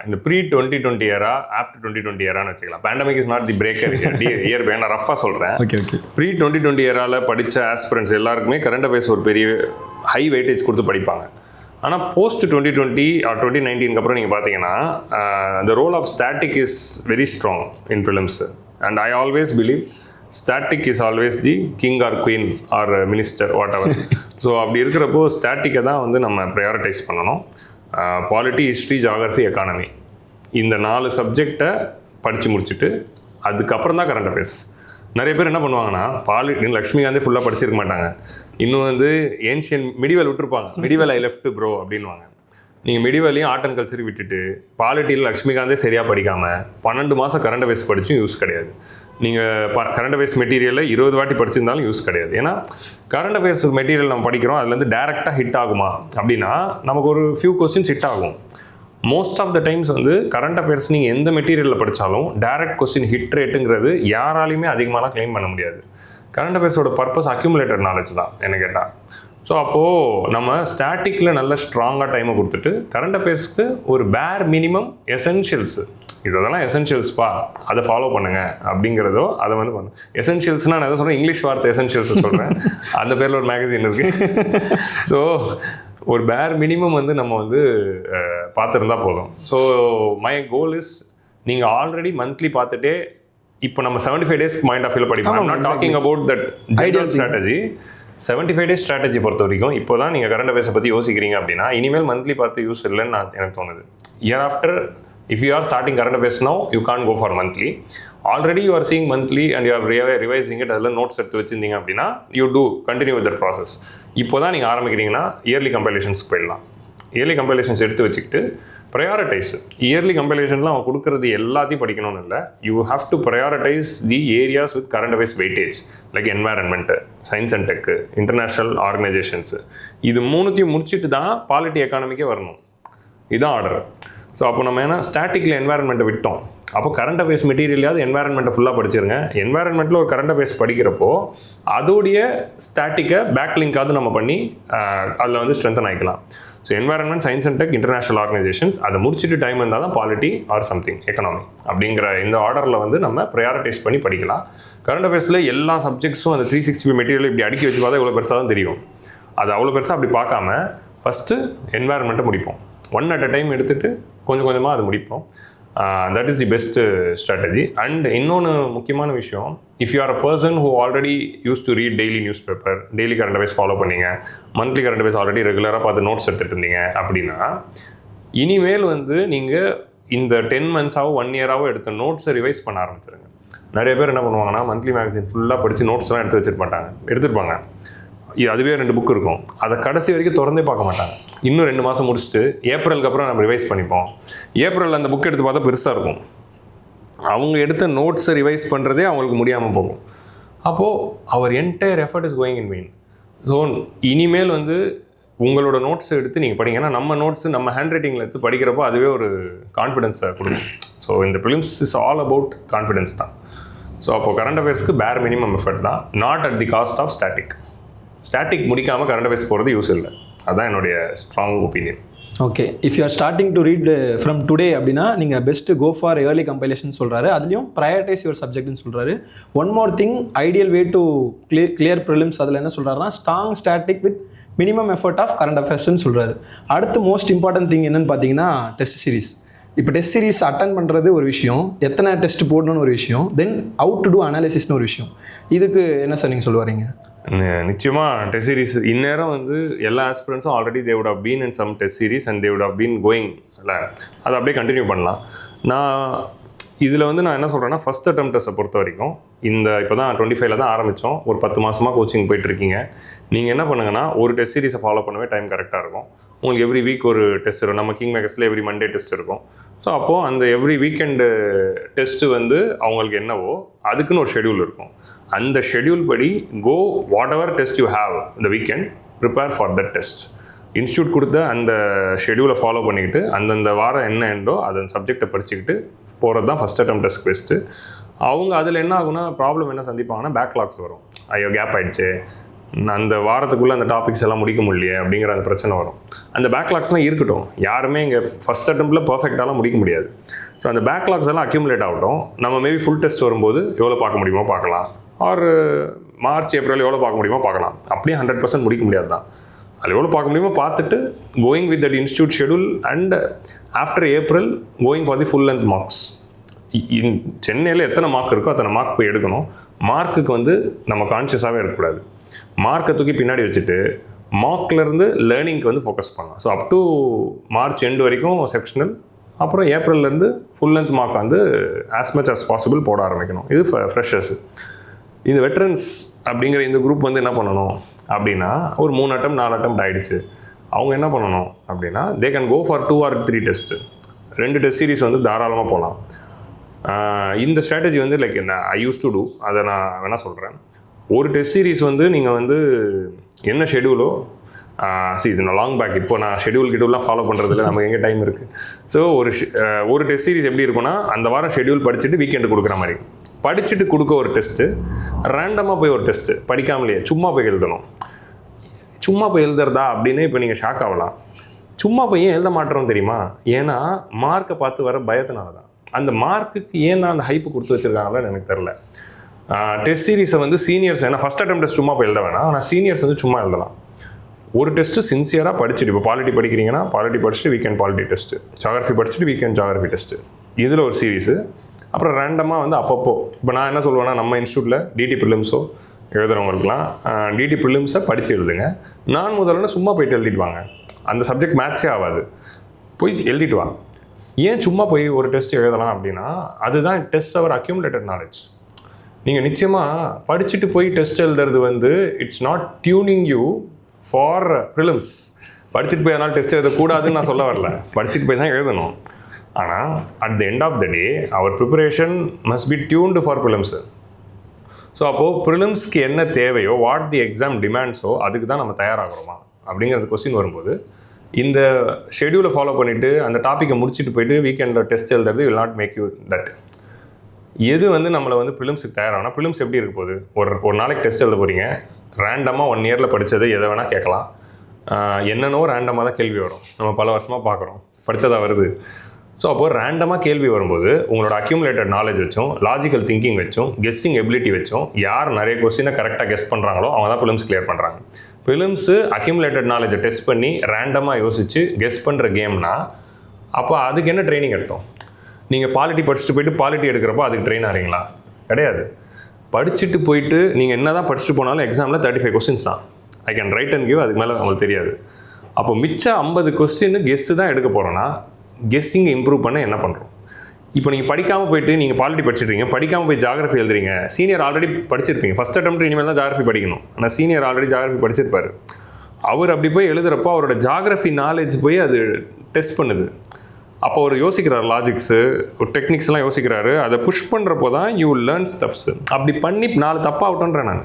இந்த ப்ரீ-2020 ஏரா ஆஃப்டர் 2020 ஏரான்னு வச்சுக்கலாம். Pandemic is not the breaker year. நான் ரஃபாக சொல்கிறேன். ஓகே. ப்ரீ-2020 ஏராவில் படித்த ஆஸ்பிரன்ஸ் எல்லாருக்குமே கரண்ட் அஃபேர்ஸ் ஒரு பெரிய ஹை வெயிட்டேஜ் கொடுத்து படிப்பாங்க. ஆனால் போஸ்ட் 2020 ஆர் 2019 அப்புறம் நீங்கள் பார்த்தீங்கன்னா the role of static is very strong in prelims, and I always believe static is always the king or queen or minister whatever. So அப்படி இருக்கிறப்போ ஸ்டாட்டிக்கை தான் வந்து நம்ம ப்ரையாரிட்டைஸ் பண்ணணும். பாலிட்டி, ஹிஸ்ட்ரி, ஜியாகிரஃபி, எக்கானமி இந்த 4 சப்ஜெக்டை படித்து முடிச்சுட்டு அதுக்கப்புறம் தான் கரண்ட் அஃபேர்ஸ். நிறைய பேர் என்ன பண்ணுவாங்கன்னா லக்ஷ்மிகாந்தே ஃபுல்லாக படிச்சிருக்க மாட்டாங்க. இன்னும் வந்து ஏன்ஷியன் மிடிவல் விட்டுருப்பாங்க. மிடிவல் ஐ லெஃப்ட் ப்ரோ அப்படின்வாங்க. நீங்கள் மிடிவலையும் ஆர்ட் அண்ட் கல்ச்சர் விட்டுட்டு பாலிட்டியில் லக்ஷ்மிகாந்தே சரியாக படிக்காமல் 12 மாதம் கரண்ட் அஃபேர்ஸ் படித்தும் யூஸ் கிடையாது. நீங்கள் கரண்ட் அஃபேர்ஸ் மெட்டீரியலை 20 வாட்டி படிச்சிருந்தாலும் யூஸ் கிடையாது. ஏன்னா கரண்ட் அஃபேர்ஸ் மெட்டீரியல் நம்ம படிக்கிறோம், அதுலேருந்து டேரெக்டாக ஹிட் ஆகுமா அப்படின்னா நமக்கு ஒரு ஃபியூ கொஸ்டின்ஸ் ஹிட் ஆகும். மோஸ்ட் ஆஃப் த டைம்ஸ் வந்து கரண்ட் அஃபேர்ஸ் நீங்கள் எந்த மெட்டீரியலில் படித்தாலும் டேரக்ட் கொஸ்டின் ஹிட் ரேட்டுங்கிறது யாராலையுமே அதிகமாகலாம் கிளைம் பண்ண முடியாது. கரண்ட் அஃபேர்ஸோட பர்பஸ் அக்யூமுலேட்டட் நாலேஜ் தான் என்ன கேட்டால். ஸோ அப்போது நம்ம ஸ்டாட்டிக்கில் நல்ல ஸ்ட்ராங்காக டைமை கொடுத்துட்டு கரண்ட் அஃபேர்ஸ்க்கு ஒரு பேர் மினிமம் எசென்ஷியல்ஸு, இதெல்லாம் எசென்ஷியல்ஸ்ப்பா அதை ஃபாலோ பண்ணுங்கள் அப்படிங்கிறதோ அதை வந்து பண்ணும். எசென்ஷியல்ஸ்னால் நான் எதை சொல்கிறேன், இங்கிலீஷ் வார்த்தை எசென்ஷியல்ஸ் சொல்கிறேன். அந்த பேரில் ஒரு மேகசின் இருக்குது. ஸோ ஒரு பேர் மினிமம் வந்து நம்ம வந்து பார்த்துருந்தா போதும். ஸோ மை கோல் இஸ் நீங்கள் ஆல்ரெடி மந்த்லி பார்த்துட்டே இப்போ நம்ம 75 days பாயிண்ட் ஆஃப் வியூவில் படிப்போம். I'm not talking about that ideal strategy. 75 days strategy பொறுத்த வரைக்கும் இப்போ தான் நீங்கள் கரண்ட் அஃபேர்ஸை பற்றி யோசிக்கிறீங்க அப்படின்னா இனிமேல் மந்த்லி பார்த்து யூஸ் இல்லைன்னு எனக்கு தோணுது. Year after if you are starting current affairs now, you can't go for monthly. Already you are seeing monthly and you are revising it, அதில் நோட்ஸ் எடுத்து வச்சுருந்தீங்க அப்படின்னா you do continue with that process. இப்போ தான் நீங்கள் ஆரம்பிக்கிறீங்கன்னா yearly கம்பைலேஷன்ஸ்க்கு போயிடலாம். Yearly compilations எடுத்து வச்சுக்கிட்டு ப்ரையாரிட்டைஸ். இயர்லி கம்பைலேஷன்லாம் அவன் கொடுக்குறது எல்லாத்தையும் படிக்கணும்னு இல்லை. You have to prioritise the areas with current affairs weightage like environment, science and tech, international organisations. இது மூணுத்தையும் முடிச்சுட்டு தான் பாலிட்டி எக்கானமிக்கே வரணும். இதுதான் ஆர்டர். ஸோ அப்போ நம்ம ஏன்னா ஸ்டாட்டிக்கில் என்வாயர்மெண்ட்டை விட்டோம். அப்போ கரண்ட் அஃபேர்ஸ் மெட்டீரியலாவது என்வாயர்மெண்ட்டை ஃபுல்லாக படிச்சிருங்க. என்வாயர்மெண்ட்டில் ஒரு கரண்ட் அஃபேர்ஸ் படிக்கிறப்போ அதோடைய ஸ்டாட்டிக்கை பேக் லிங்காவது நம்ம பண்ணி அதில் வந்து ஸ்ட்ரென்தன் ஆகிக்கலாம். So environment, science and tech, international organisations அதை முடிச்சுட்டு டைம் இருந்தால் தான் பாலிட்டி ஆர் சம்திங் எக்கனாமி அப்படிங்கிற இந்த ஆர்டரில் வந்து நம்ம ப்ரையாரிட்டைஸ் பண்ணி படிக்கலாம். கரண்ட் அஃபேர்ஸில் எல்லா சப்ஜெக்ட்ஸும் அந்த 365 மெட்டீரியல் இப்படி அடுக்கி வச்சு பார்த்தா இவ்வளோ பெருசாக தான் தெரியும். அது அவ்வளோ பெருசாக அப்படி பார்க்காம ஃபஸ்ட்டு என்வாயர்மெண்ட்டை முடிப்போம். ஒன் அட் அ டைம் எடுத்துகிட்டு கொஞ்சம் கொஞ்சமாக அது முடிப்போம். That is the best strategy. And இன்னொன்று முக்கியமான விஷயம், if you R a person who already use to read daily news paper, daily current affairs follow பண்ணீங்க, மந்த்லி கரண்ட் அஃபேர்ஸ் ஆல்ரெடி ரெகுலராக பார்த்து நோட்ஸ் எடுத்துகிட்டு இருந்தீங்க அப்படின்னா இனிமேல் வந்து நீங்கள் இந்த 10 months-ஆவோ 1 year-ஆவோ எடுத்த நோட்ஸை ரிவைஸ் பண்ண ஆரம்பிச்சிருங்க. நிறைய பேர் என்ன பண்ணுவாங்கன்னா மந்த்லி மேகசின் ஃபுல்லாக படித்து நோட்ஸ்லாம் எடுத்துருப்பாங்க. அதுவே 2 புக் இருக்கும். அதை கடைசி வரைக்கும் திறந்தே பார்க்க மாட்டாங்க. இன்னும் 2 மாதம் முடிச்சுட்டு ஏப்ரலுக்கு அப்புறம் நம்ம ரிவைஸ் பண்ணிப்போம். ஏப்ரலில் அந்த புக் எடுத்து பார்த்தா பெருசாக இருக்கும். அவங்க எடுத்த நோட்ஸை ரிவைஸ் பண்ணுறதே அவங்களுக்கு முடியாமல் போகும். அப்போது அவர் entire effort is going in vain. So இனிமேல் வந்து உங்களோட நோட்ஸை எடுத்து நீங்கள் படிங்க. ஏன்னா நம்ம நோட்ஸு நம்ம ஹேண்ட் ரைட்டிங்கில் எடுத்து படிக்கிறப்போ அதுவே ஒரு கான்ஃபிடென்ஸை கொடுக்கும். ஸோ இந்த prelims is all about confidence தான். ஸோ அப்போது கரண்ட் அஃபேர்ஸ்க்கு பேர் மினிமம் எஃபர்ட் தான், not at the cost of static முடிக்காமல் கரண்ட் அஃபேர்ஸ் போகிறது யூஸ் இல்லை. அதுதான் என்னுடைய strong opinion. Okay, if you are starting to read from today அப்படின்னா நீங்கள் best go for early compilation சொல்கிறாரு. அதுலேயும் ப்ரையாரிட்டைஸ் யுவர் சப்ஜெக்ட்னு சொல்கிறாரு. One more thing, ideal way to clear prelims அதில் என்ன சொல்கிறாருன்னா strong static with minimum effort of current அஃபேர்ஸ்ன்னு சொல்கிறாரு. அடுத்து மோஸ்ட் இம்பார்ட்டன்ட் திங் என்னென்னு பார்த்தீங்கன்னா டெஸ்ட் சீரிஸ். இப்போ டெஸ்ட் சீரிஸ் அட்டன் பண்ணுறது ஒரு விஷயம், எத்தனை டெஸ்ட் போடணும்னு ஒரு விஷயம், தென் அவுட் டு டூ அனாலிசிஸ்னு ஒரு விஷயம். இதுக்கு என்ன சார் நீங்கள் சொல்லுவாரீங்க? நிச்சயமாக டெஸ்ட் சீரிஸ் இந்நேரம் வந்து எல்லா ஆஸ்பிரன்ஸும் already they would have been in some test series and they would have been going இல்லை, அதை அப்படியே கண்டினியூ பண்ணலாம். இதில் வந்து நான் என்ன சொல்கிறேன்னா, ஃபஸ்ட் அட்டெம்ப்ட் டெஸ்ட்டை பொறுத்த வரைக்கும் இப்போ தான் 25ல் தான் ஆரம்பித்தோம். ஒரு 10 மாதமாக கோச்சிங் போயிட்டுருக்கீங்க. நீங்கள் என்ன பண்ணுங்கன்னா, ஒரு டெஸ்ட் சீரிஸை ஃபாலோ பண்ணவே டைம் கரெக்டாக இருக்கும். உங்களுக்கு எவ்ரி வீக் ஒரு டெஸ்ட் இருக்கும். நம்ம கிங் மேக்கர்ஸில் எவ்ரி மண்டே டெஸ்ட் இருக்கும். ஸோ அப்போது அந்த எவ்ரி வீக்கெண்டு டெஸ்ட்டு வந்து அவங்களுக்கு என்னவோ அதுக்குன்னு ஒரு ஷெடியூல் இருக்கும். அந்த ஷெடியூல் படி go whatever test you have இந்த weekend prepare for that test. Institute கொடுத்த அந்த ஷெடியூலை ஃபாலோ பண்ணிக்கிட்டு அந்தந்த வாரம் என்ன எண்டோ அந்த சப்ஜெக்டை படிச்சுக்கிட்டு போகிறது தான் ஃபஸ்ட் அட்டெம்ப்ட் டெஸ்ட் பெஸ்ட்டு. அவங்க அதில் என்ன ஆகுனா ப்ராப்ளம் என்ன சந்திப்பாங்கன்னா, பேக்லாக்ஸ் வரும். ஐயோ கேப் ஆகிடுச்சு, அந்த வாரத்துக்குள்ளே அந்த டாபிக்ஸ் எல்லாம் முடிக்க முடியலையே அப்படிங்கிற அந்த பிரச்சனை வரும். அந்த பேக்லாக்ஸ்லாம் இருக்கட்டும், யாருமே இங்கே ஃபஸ்ட் அட்டெம்ப்டில் பர்ஃபெக்டாலாம் முடிக்க முடியாது. ஸோ அந்த பேக்லாக்ஸ் எல்லாம் அக்யூமுலேட் ஆகட்டும். நம்ம மேபி ஃபுல் டெஸ்ட் வரும்போது எவ்வளோ பார்க்க முடியுமோ பார்க்கலாம், ஆர் மார்ச் ஏப்ரல் எவ்வளோ பார்க்க முடியுமோ பார்க்கலாம். அப்படியே 100% முடிக்க முடியாது தான். அதில் எவ்வளோ பார்க்க முடியுமோ பார்த்துட்டு going with that institute schedule and after April going for the full length marks. சென்னையில் எத்தனை மார்க் இருக்கோ அத்தனை மார்க் போய் எடுக்கணும். மார்க்குக்கு வந்து நம்ம கான்ஷியஸாகவே இருக்கக்கூடாது. மார்க்கை தூக்கி பின்னாடி வச்சுட்டு மார்க்லேருந்து லேர்னிங்க்கு வந்து ஃபோக்கஸ் பண்ணலாம். So up to March end வரைக்கும் செக்ஷனல், அப்புறம் ஏப்ரல்லேருந்து ஃபுல் லென்த் மார்க் வந்து ஆஸ் மச் அஸ் பாசிபிள் போட ஆரம்பிக்கணும். இது ஃப்ரெஷர்ஸு. இந்த வெட்ரன்ஸ் அப்படிங்கிற இந்த குரூப் வந்து என்ன பண்ணணும் அப்படின்னா, ஒரு 3 அட்டம் 4 அட்டம் ஆகிடுச்சு. அவங்க என்ன பண்ணணும் அப்படின்னா, they can go for 2 or 3 test. 2 test series வந்து தாராளமாக போகலாம். இந்த ஸ்ட்ராட்டஜி வந்து லைக் என்ன ஐ யூஸ் டு டூ, அதை நான் வேணால் சொல்கிறேன். ஒரு டெஸ்ட் சீரிஸ் வந்து நீங்கள் வந்து என்ன ஷெடியூலோ இது நான் லாங் பேக், இப்போ நான் ஷெடியூல்லாம் ஃபாலோ பண்ணுறதுல நமக்கு எங்கே டைம் இருக்குது. ஸோ ஒரு டெஸ்ட் சீரிஸ் எப்படி இருக்குன்னா, அந்த வாரம் ஷெடியூல் படிச்சுட்டு வீக்கெண்டு கொடுக்குற மாதிரி படிச்சுட்டு கொடுக்க ஒரு டெஸ்ட்டு, ரேண்டமாக போய் ஒரு டெஸ்ட்டு படிக்காமலேயே சும்மா போய் எழுதணும். சும்மா போய் எழுதுறதா அப்படின்னு இப்போ நீங்கள் ஷாக் ஆகலாம். சும்மா போய் ஏன் எழுத மாட்டோம் தெரியுமா? ஏன்னா மார்க்கை பார்த்து வர பயத்தினால தான். அந்த மார்க்குக்கு ஏன் தான் அந்த ஹைப்பு கொடுத்து வச்சுருக்காங்கன்னு எனக்கு தெரில. டெஸ்ட் சீரிஸை வந்து சீனியர்ஸ், ஏன்னா ஃபஸ்ட் அட்டெம்ப்ட் டெஸ்ட் சும்மா போய் எழுத வேணாம், ஆனால் சீனியர்ஸ் வந்து சும்மா எழுதலாம். ஒரு டெஸ்ட்டு சின்சியராக படிச்சுட்டு, இப்போ பாலிட்டி படிக்கிறீங்கன்னா பாலிட்டி படிச்சுட்டு வீக்கெண்ட் பாலிட்டி டெஸ்ட்டு, ஜாகிரஃபி படிச்சுட்டு வீக்கெண்ட் ஜாகிரஃபி டெஸ்ட்டு, இதில் ஒரு சீரீஸு. அப்புறம் ரேண்டமாக வந்து அப்பப்போ இப்போ நான் என்ன சொல்லுவேன்னா, நம்ம இன்ஸ்டியூட்டில் டிடி ப்ரிலிம்ஸோ எழுதுறவங்களுக்குலாம் டிடி ப்ரிலிம்ஸை படித்து எழுதுங்க. நான் முதல்ல சும்மா போயிட்டு எழுதிட்டு வாங்க. அந்த சப்ஜெக்ட் மேட்ச்சே ஆகாது, போய் எழுதிட்டு வாங்க. ஏன் சும்மா போய் ஒரு டெஸ்ட் எழுதலாம் அப்படின்னா, அதுதான் டெஸ்ட் அவர் அக்யூமுலேட்டட் நாலேஜ். நீங்கள் நிச்சயமாக படிச்சுட்டு போய் டெஸ்ட் எழுதுறது வந்து it's not tuning you for prelims. படிச்சுட்டு போய் அதனால் டெஸ்ட் எழுதக்கூடாதுன்னு நான் சொல்ல வரல, படிச்சுட்டு போய் தான் எழுதணும். ஆனால் at the end of the day our preparation must be tuned for prelims. So அப்போது ப்ரிலிம்ஸ்க்கு என்ன தேவையோ, வாட் தி எக்ஸாம் டிமாண்ட்ஸோ அதுக்கு தான் நம்ம தயாராகிறோமா அப்படிங்கிறது கொஸ்டின் வரும்போது, இந்த ஷெடியூலை ஃபாலோ பண்ணிவிட்டு அந்த டாப்பிக்கை முடிச்சுட்டு போயிட்டு வீக்கெண்டில் டெஸ்ட் எழுதுறது will not make you that. எது வந்து நம்மளை வந்து ப்ரிலிம்ஸுக்கு தயாராகனா, ப்ரிலிம்ஸ் எப்படி இருக்க போகுது, ஒரு நாளைக்கு டெஸ்ட் எழுத போகிறீங்க, ரேண்டமாக 1 இயரில் படித்தது எதை வேணால் கேட்கலாம். என்னென்னோ ரேண்டமாக தான் கேள்வி வரும், நம்ம பல வருஷமாக பார்க்குறோம், படித்ததாக வருது. ஸோ அப்போது ரேண்டமாக கேள்வி வரும்போது உங்களோட அக்யூமுலேட்டட் நாலேஜ் வச்சும், லாஜிக்கல் திங்கிங் வச்சும், கெஸ்ஸிங் எபிலிட்டி வச்சும், யார் நிறைய கொஸ்டினை கரெக்டாக கெஸ் பண்ணுறாங்களோ அவங்க தான் ப்ரிலிம்ஸ் கிளியர் பண்ணுறாங்க. ப்ரிலிம்ஸு அக்யூமுலேட்டட் நாலேஜை டெஸ்ட் பண்ணி ரேண்டமாக யோசித்து கெஸ் பண்ணுற கேம்னா, அப்போ அதுக்கு என்ன ட்ரைனிங் எடுத்தோம்? நீங்கள் பாலிட்டி படிச்சுட்டு போயிட்டு பாலிட்டி எடுக்கிறப்போ அதுக்கு ட்ரெயின் ஆகிறீங்களா? கிடையாது. படிச்சுட்டு போயிட்டு நீங்கள் என்ன தான் படிச்சுட்டு போனாலும் எக்ஸாமில் 35 கொஸ்டின்ஸ் தான். I can write and give, அதுக்கு மேலே உங்களுக்கு தெரியாது. அப்போ மிச்சம் 50 கொஸ்டின் கெஸ்ஸு தான் எடுக்க போகிறோன்னா, கெஸ்ஸிங்கை இம்ப்ரூவ் பண்ண என்ன பண்ணுறோம்? இப்போ நீங்கள் படிக்காமல் போயிட்டு நீங்கள் பாலிட்டி படிச்சுட்றீங்க, படிக்காமல் போய் ஜாகிரஃபி எழுதுறீங்க. சீனியர் ஆல்ரெடி படிச்சிருப்பீங்க, ஃபஸ்ட் அட்டெம்ப்ட் இனிமேல் தான் ஜாகிரஃபி படிக்கணும். ஆனால் சீனியர் ஆல்ரெடி ஜாகிரஃபி படிச்சிருப்பார். அவர் அப்படி போய் எழுதுகிறப்போ அவரோட ஜாகிரஃபி நாலேஜ் போய் அது டெஸ்ட் பண்ணுது. அப்போ ஒரு யோசிக்கிறார், லாஜிக்ஸு ஒரு டெக்னிக்ஸ்லாம் யோசிக்கிறாரு. அதை புஷ் பண்ணுறப்போ தான் யூ லேர்ன் ஸ்டெப்ஸு. அப்படி பண்ணி 4 தப்பாகட்டோன்றேன் நான்.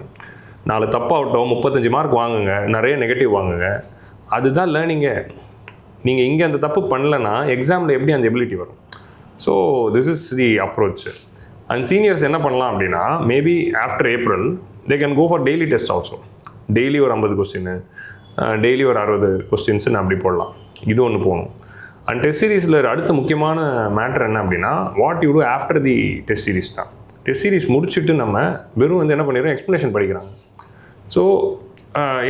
4 தப்பாகட்டும், 35 மார்க் வாங்குங்க, நிறைய நெகட்டிவ் வாங்குங்க. அதுதான் லேர்னிங்கே. நீங்கள் இங்கே அந்த தப்பு பண்ணலைன்னா எக்ஸாமில் எப்படி அந்த எபிலிட்டி வரும்? So this is the approach. And seniors என்ன பண்ணலாம் அப்படின்னா, maybe after April they can go for daily test also. Daily ஒரு 50 கொஸ்டின், டெய்லி ஒரு 60 கொஸ்டின்ஸுன்னு அப்படி போடலாம். இது ஒன்று போகணும். அண்ட் டெஸ்ட் சீரீஸில் அடுத்த முக்கியமான மேட்டர் என்ன அப்படின்னா, what you do after the test series தான். டெஸ்ட் சீரீஸ் முடிச்சுட்டு நம்ம வெறும் என்ன பண்ணிடுறோம், எக்ஸ்ப்ளனேஷன் படிக்கிறாங்க. ஸோ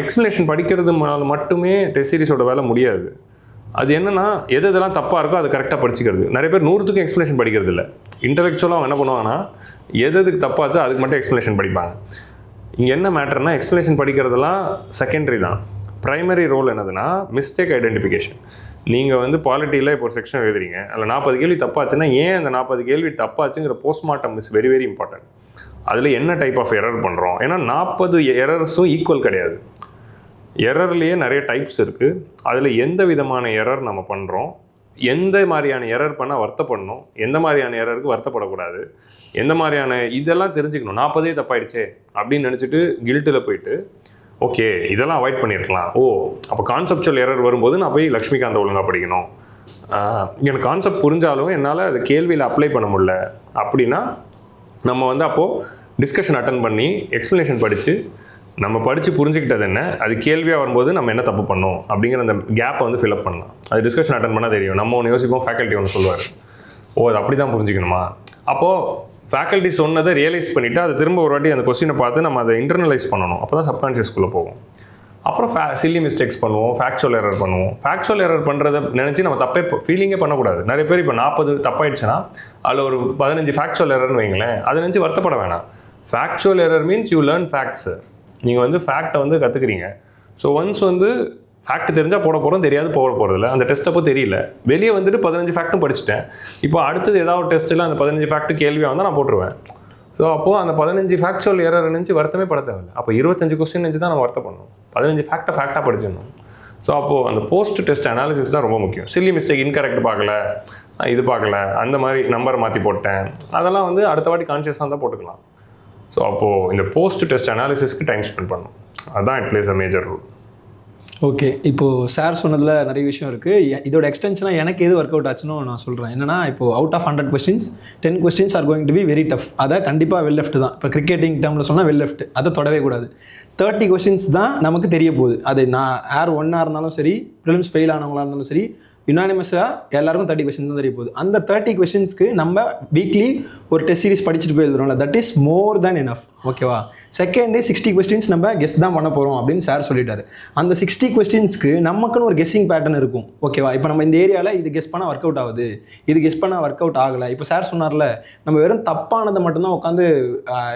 எக்ஸ்ப்ளனேஷன் படிக்கிறது மட்டுமே டெஸ்ட் சீரீஸோட வேலை முடியாது. அது என்னென்னா, எதெல்லாம் தப்பாக இருக்கோ அது கரெக்டாக படிச்சுக்கிறது. நிறைய பேர் 100க்கும் எக்ஸ்ப்ளனேஷன் படிக்கிறது இல்லை. இன்டெலெக்சுவலாக அவங்க என்ன பண்ணுவாங்கன்னா, எதுக்கு தப்பாச்சோ அதுக்கு மட்டும் எக்ஸ்ப்ளனேஷன் படிப்பாங்க. இங்கே என்ன மேட்டர்னா, எக்ஸ்ப்ளனேஷன் படிக்கிறதெல்லாம் செகண்டரி தான். ப்ரைமரி ரோல் என்னதுன்னா மிஸ்டேக் ஐடென்டிஃபிகேஷன். நீங்கள் பாலிட்டியில் இப்போ ஒரு செக்ஷன் எழுதுறீங்க, அதில் 40 கேள்வி தப்பாச்சுன்னா ஏன் அந்த 40 கேள்வி தப்பாச்சுங்கிற postmortem is very very important. அதில் என்ன டைப் ஆஃப் எரர் பண்ணுறோம்? ஏன்னா 40 எரர்ஸும் ஈக்குவல் கிடையாது. எரர்லேயே நிறைய டைப்ஸ் இருக்குது. அதில் எந்த விதமான எரர் நம்ம பண்ணுறோம், எந்த மாதிரியான எரர் பண்ணால் வருத்தப்படணும், எந்த மாதிரியான எரருக்கு வருத்தப்படக்கூடாது, எந்த மாதிரியான இதெல்லாம் தெரிஞ்சுக்கணும். 40 தப்பாயிடுச்சே அப்படின்னு நினச்சிட்டு கில்ட்டில் போயிட்டு ஓகே இதெல்லாம் அவாய்ட் பண்ணியிருக்கலாம். அப்போ கான்செப்சுவல் எரர் வரும்போது நான் போய் லக்ஷ்மிகாந்த் ஒழுங்காக படிக்கணும். எனக்கு கான்செப்ட் புரிஞ்சாலும் என்னால் அது கேள்வியில் அப்ளை பண்ண முடியல அப்படின்னா நம்ம அப்போது டிஸ்கஷன் அட்டன் பண்ணி எக்ஸ்ப்ளனேஷன் படித்து நம்ம படித்து புரிஞ்சுக்கிட்டது என்ன, அது கேள்வியாக வரும்போது நம்ம என்ன தப்பு பண்ணோம் அப்படிங்கிற அந்த கேப்பை ஃபில்அப் பண்ணலாம். அது டிஸ்கஷன் அட்டன் பண்ணால் தெரியும். நம்ம ஒன்று யோசிப்போம், ஃபேக்கல்ட்டி ஒன்று சொல்லுவார், அது அப்படி தான் புரிஞ்சுக்கணுமா. அப்போது ஃபேக்கல்ட்டி சொன்னதை ரியலைஸ் பண்ணிவிட்டு அதை திரும்ப ஒரு வாட்டி அந்த கொஸ்டினை பார்த்து நம்ம அதை இன்டர்னலைஸ் பண்ணணும். அப்போ தான் சப்கான்ஷியஸ்குள்ளே போகும். அப்புறம் சில்லி மிஸ்டேக்ஸ் பண்ணுவோம், ஃபேக்சுவல் எரர் பண்ணுவோம். ஃபேக்சுவல் எரர் பண்ணுறதை நினச்சி நம்ம தப்பே ஃபீலிங்கே பண்ணக்கூடாது. நிறைய பேர் இப்போ 40 தப்பாயிடுச்சுன்னா அதில் ஒரு 15 ஃபேக்சுவல் எரர்னு வைங்களேன், அதை நினச்சி வருத்தப்பட வேணாம். Factual error means you learn facts. நீங்கள் ஃபேக்டை கற்றுக்குறீங்க. ஸோ ஒன்ஸ் ஃபேக்ட் தெரிஞ்சால் போட போகிறோம், தெரியாது போட போகிறதில்ல. அந்த டெஸ்ட் அப்போ தெரியல, வெளியே 15 ஃபேக்ட்டும் படிச்சுட்டேன். இப்போ அடுத்தது ஏதாவது டெஸ்ட்டில் அந்த 15 ஃபேக்ட் கேள்வியாக வந்தால் நான் போட்டுருவேன். ஸோ அப்போது அந்த 15 ஃபேக்சுவல் எரர் நினச்சி வருத்தமே பட தேவையில்லை. அப்போ 25 கொஸ்டின் நினச்சி தான் நம்ம வருத்தம் பண்ணணும். 15 ஃபேக்டாக படிச்சிடணும். ஸோ அப்போது அந்த போஸ்ட் டெஸ்ட் அனாலிசிஸ் தான் ரொம்ப முக்கியம். சில்லி மிஸ்டேக், இன்கரெக்ட் பார்க்கல, இது பார்க்கல, அந்த மாதிரி நம்பர் மாற்றி போட்டேன், அதெல்லாம் அடுத்த வாட்டி கான்ஷியஸாக தான் போட்டுக்கலாம். ஸோ அப்போது இந்த போஸ்ட் டெஸ்ட் அனாலிசிஸ்க்கு டைம் ஸ்பெண்ட் பண்ணணும். அதுதான் it plays a major role. Okay, இப்போது சார் சொன்னதில் நிறைய விஷயம் இருக்குது. இதோட எக்ஸ்டென்ஷனாக எனக்கு எது ஒர்க் அவுட் ஆச்சுன்னு நான் சொல்கிறேன். என்னன்னா, இப்போது out of 100 questions 10 questions are going to be very tough. அதை கண்டிப்பாக வெல் லெஃப்ட் தான். இப்போ கிரிக்கெட்டிங் டேர்மில் சொன்னால் வெல் லெஃப்ட், அதை தொடவே கூடாது. 30 கொஸ்டின்ஸ் தான் நமக்கு தெரிய போகுது. அது நான் ஏர் 1 இருந்தாலும் சரி, ப்ரிலிம்ஸ் ஃபெயில் ஆனவங்களாக இருந்தாலும் சரி, யுனானிமஸாக எல்லாருக்கும் 30 கொஸ்டின்ஸ் தான் தெரிய போகுது. அந்த 30 கொஸ்டின்ஸ்க்கு நம்ம வீக்லி ஒரு டெஸ்ட் சீரிஸ் படிச்சுட்டு போய் எழுதுறோம்ல, that is more than enough. ஓகேவா? செகண்ட் டே 60 கொஸ்டின்ஸ் நம்ம கெஸ் தான் பண்ண போகிறோம் அப்படின்னு சார் சொல்லிட்டாரு. அந்த 60 கொஸ்டின்ஸ்க்கு நமக்குன்னு ஒரு கெஸ்ஸிங் பேட்டர்ன் இருக்கும். ஓகேவா? இப்போ நம்ம இந்த ஏரியாவில் இது கெஸ் பண்ணால் ஒர்க் அவுட் ஆகுது, இது கெஸ் பண்ணால் ஒர்க் அவுட் ஆகலை. இப்போ சார் சொன்னார்ல, நம்ம வெறும் தப்பானதை மட்டும்தான் உட்காந்து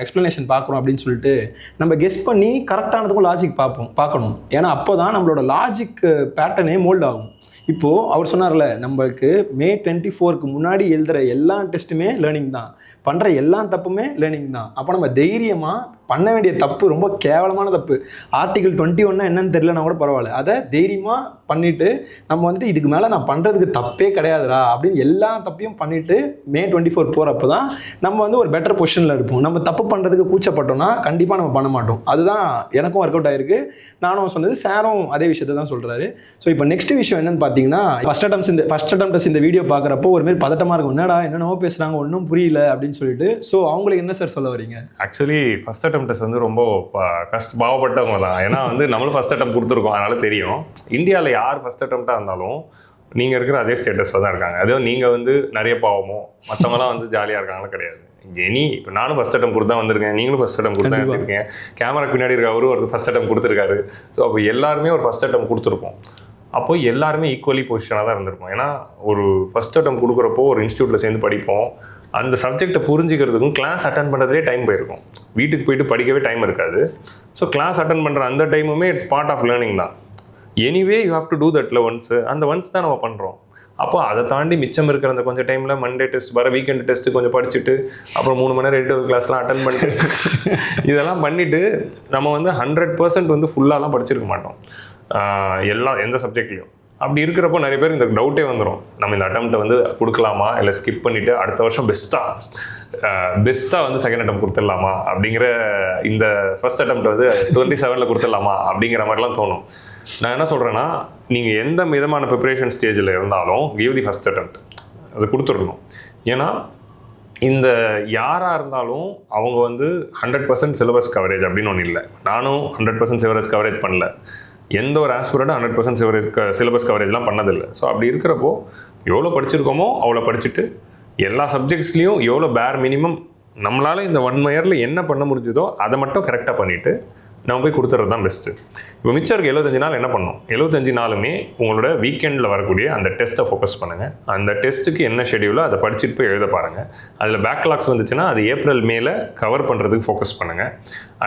எக்ஸ்ப்ளனேஷன் பார்க்குறோம் அப்படின்னு சொல்லிட்டு நம்ம கெஸ் பண்ணி கரெக்டானதுக்கும் லாஜிக் பார்க்கணும். ஏன்னா அப்போ தான் நம்மளோட லாஜிக் பேட்டர்னே மோல்ட் ஆகும். இப்போது அவர் சொன்னார்ல, நம்மளுக்கு May 24க்கு முன்னாடி எழுதுகிற எல்லா டெஸ்ட்டுமே லேர்னிங் தான், பண்ணுற எல்லா தப்புமே லேர்னிங் தான். அப்போ நம்ம தைரியமாக பண்ண வேண்டிய தப்பு, ரொம்ப கேவலமான தப்பு, ஆர்டிகல் 21 என்னன்னு தெரியலனா கூட பரவாயில்ல, அதை தைரியமாக பண்ணிவிட்டு நம்ம இதுக்கு மேலே நான் பண்ணுறதுக்கு தப்பே கிடையாதுடா அப்படின்னு எல்லா தப்பையும் பண்ணிவிட்டு May 24 போகிறப்ப தான் நம்ம ஒரு பெட்டர் பொசிஷனில் இருப்போம். நம்ம தப்பு பண்ணுறதுக்கு கூச்சப்பட்டோம்னா கண்டிப்பாக நம்ம பண்ண மாட்டோம். அதுதான் எனக்கும் ஒர்க் அவுட் ஆகிருக்கு. நானும் சொன்னது, சாரும் அதே விஷயத்தை தான் சொல்கிறாரு. ஸோ இப்போ நெக்ஸ்ட் விஷயம் என்னென்னு பார்த்தீங்கன்னா, ஃபஸ்ட் அட்டம்ப்ட்ஸ் இந்த வீடியோ பார்க்குறப்போ ஒரு மாதிரி பதட்டமாக இருக்கும். என்னடா என்னென்னவோ பேசுகிறாங்க, ஒன்றும் புரியல அப்படின்னு சொல்லிட்டு. ஸோ அவங்களுக்கு என்ன சார் சொல்ல வரீங்க? ஆக்சுவலி ஃபஸ்ட் அட்டம்ப்ட்ஸ் ரொம்ப பாவப்பட்டவங்க தான். ஏன்னா நம்மளும் ஃபஸ்ட் அட்டம் கொடுத்துருக்கோம், அதனால தெரியும். இந்தியாவில் யார் ஃபஸ்ட் அட்டம்ப்டாக இருந்தாலும் நீங்கள் இருக்கிற அதே ஸ்டேட்டஸில் தான் இருக்காங்க. அதுவும் நீங்கள் நிறைய பாவமோ மற்றவங்களாம் ஜாலியாக இருக்காங்களோ கிடையாது. இப்போ நானும் ஃபஸ்ட் அட்டம் கொடுத்து தான் வந்திருக்கேன், நீங்களும் ஃபஸ்ட் அட்டம் கொடுத்து தான் இருக்கீங்க. கேமராக்கு பின்னாடி இருக்க அவரும் ஒரு ஃபஸ்ட் அட்டம் கொடுத்துருக்காரு. ஸோ அப்போ எல்லாருமே ஒரு ஃபஸ்ட் அட்டம் கொடுத்துருப்போம். அப்போ எல்லாருமே ஈக்குவலி பொசிஷனாக தான் இருந்திருப்போம். ஏன்னா ஒரு ஃபஸ்ட் அட்டம் கொடுக்குறப்போ ஒரு இன்ஸ்டியூட்டில் சேர்ந்து படிப்போம். அந்த சப்ஜெக்டை புரிஞ்சிக்கிறதுக்கும் கிளாஸ் அட்டன் பண்ணுறதுலேயே டைம் போயிருக்கும். வீட்டுக்கு போயிட்டு படிக்கவே டைம் இருக்காது. ஸோ கிளாஸ் அட்டன் பண்ணுற அந்த டைமுமே இட்ஸ் பார்ட் ஆஃப் லேர்னிங் தான். Anyway you have to do தட்டில் அந்த ஒன்ஸ் தான் நம்ம பண்ணுறோம். அப்போ அதை தாண்டி மிச்சம் இருக்கிற அந்த கொஞ்சம் டைமில் மண்டே டெஸ்ட் வர வீக்கெண்ட் டெஸ்ட்டு கொஞ்சம் படிச்சுட்டு அப்புறம் 3 மணி நேரம் எடிட்டர் கிளாஸ்லாம் அட்டன் பண்ணிட்டு இதெல்லாம் பண்ணிவிட்டு நம்ம 100% ஃபுல்லாலாம் படிச்சிருக்க மாட்டோம் எந்த சப்ஜெக்ட்லையும். அப்படி இருக்கிறப்போ நிறைய பேர் இந்த டவுட்டே வந்துடும், நம்ம இந்த அட்டம்ப்டை வந்து கொடுக்கலாமா இல்லை ஸ்கிப் பண்ணிவிட்டு அடுத்த வருஷம் பெஸ்ட்டாக வந்து செகண்ட் அட்டம் கொடுத்துடலாமா அப்படிங்கிற, இந்த ஃபர்ஸ்ட் அட்டம்ப்ட் வந்து 27 கொடுத்துடலாமா அப்படிங்கிற மாதிரிலாம் தோணும். நான் என்ன சொல்கிறேன்னா, நீங்கள் எந்த விதமான ப்ரிப்பரேஷன் ஸ்டேஜில் இருந்தாலும் கிவ் தி ஃபர்ஸ்ட் அட்டம்ப்ட், அது கொடுத்துடணும். ஏன்னா இந்த யாராக இருந்தாலும் அவங்க வந்து 100% சிலபஸ் கவரேஜ் அப்படின்னு ஒன்று இல்லை. நானும் 100% சிலபஸ் கவரேஜ் பண்ணல, எந்த ஒரு ஆஸ்பிரண்ட்டும் 100% சிலபஸ் கவரேஜ்லாம் பண்ணதில்லை. ஸோ அப்படி இருக்கிறப்போ எவ்வளோ படிச்சிருக்கோமோ அவ்வளோ படிச்சுட்டு எல்லா சப்ஜெக்ட்ஸ்லேயும் எவ்வளோ பேர் மினிமம் நம்மளால் இந்த 1 இயரில் என்ன பண்ண முடிஞ்சதோ அதை மட்டும் கரெக்டாக பண்ணிவிட்டு நம்ம போய் கொடுத்துறது தான் பெஸ்ட்டு. இப்போ மிச்சம் இருக்க 75 நாள் என்ன பண்ணணும், 75 நாளுமே உங்களோட வீக்கெண்டில் வரக்கூடிய அந்த டெஸ்ட்டை ஃபோக்கஸ் பண்ணுங்கள். அந்த டெஸ்ட்டுக்கு என்ன ஷெடியூலோ அதை படிச்சுட்டு போய் எழுத பாருங்கள். அதில் பேக்லாக்ஸ் வந்துச்சுன்னா அது ஏப்ரல் மேல கவர் பண்ணுறதுக்கு ஃபோக்கஸ் பண்ணுங்கள்.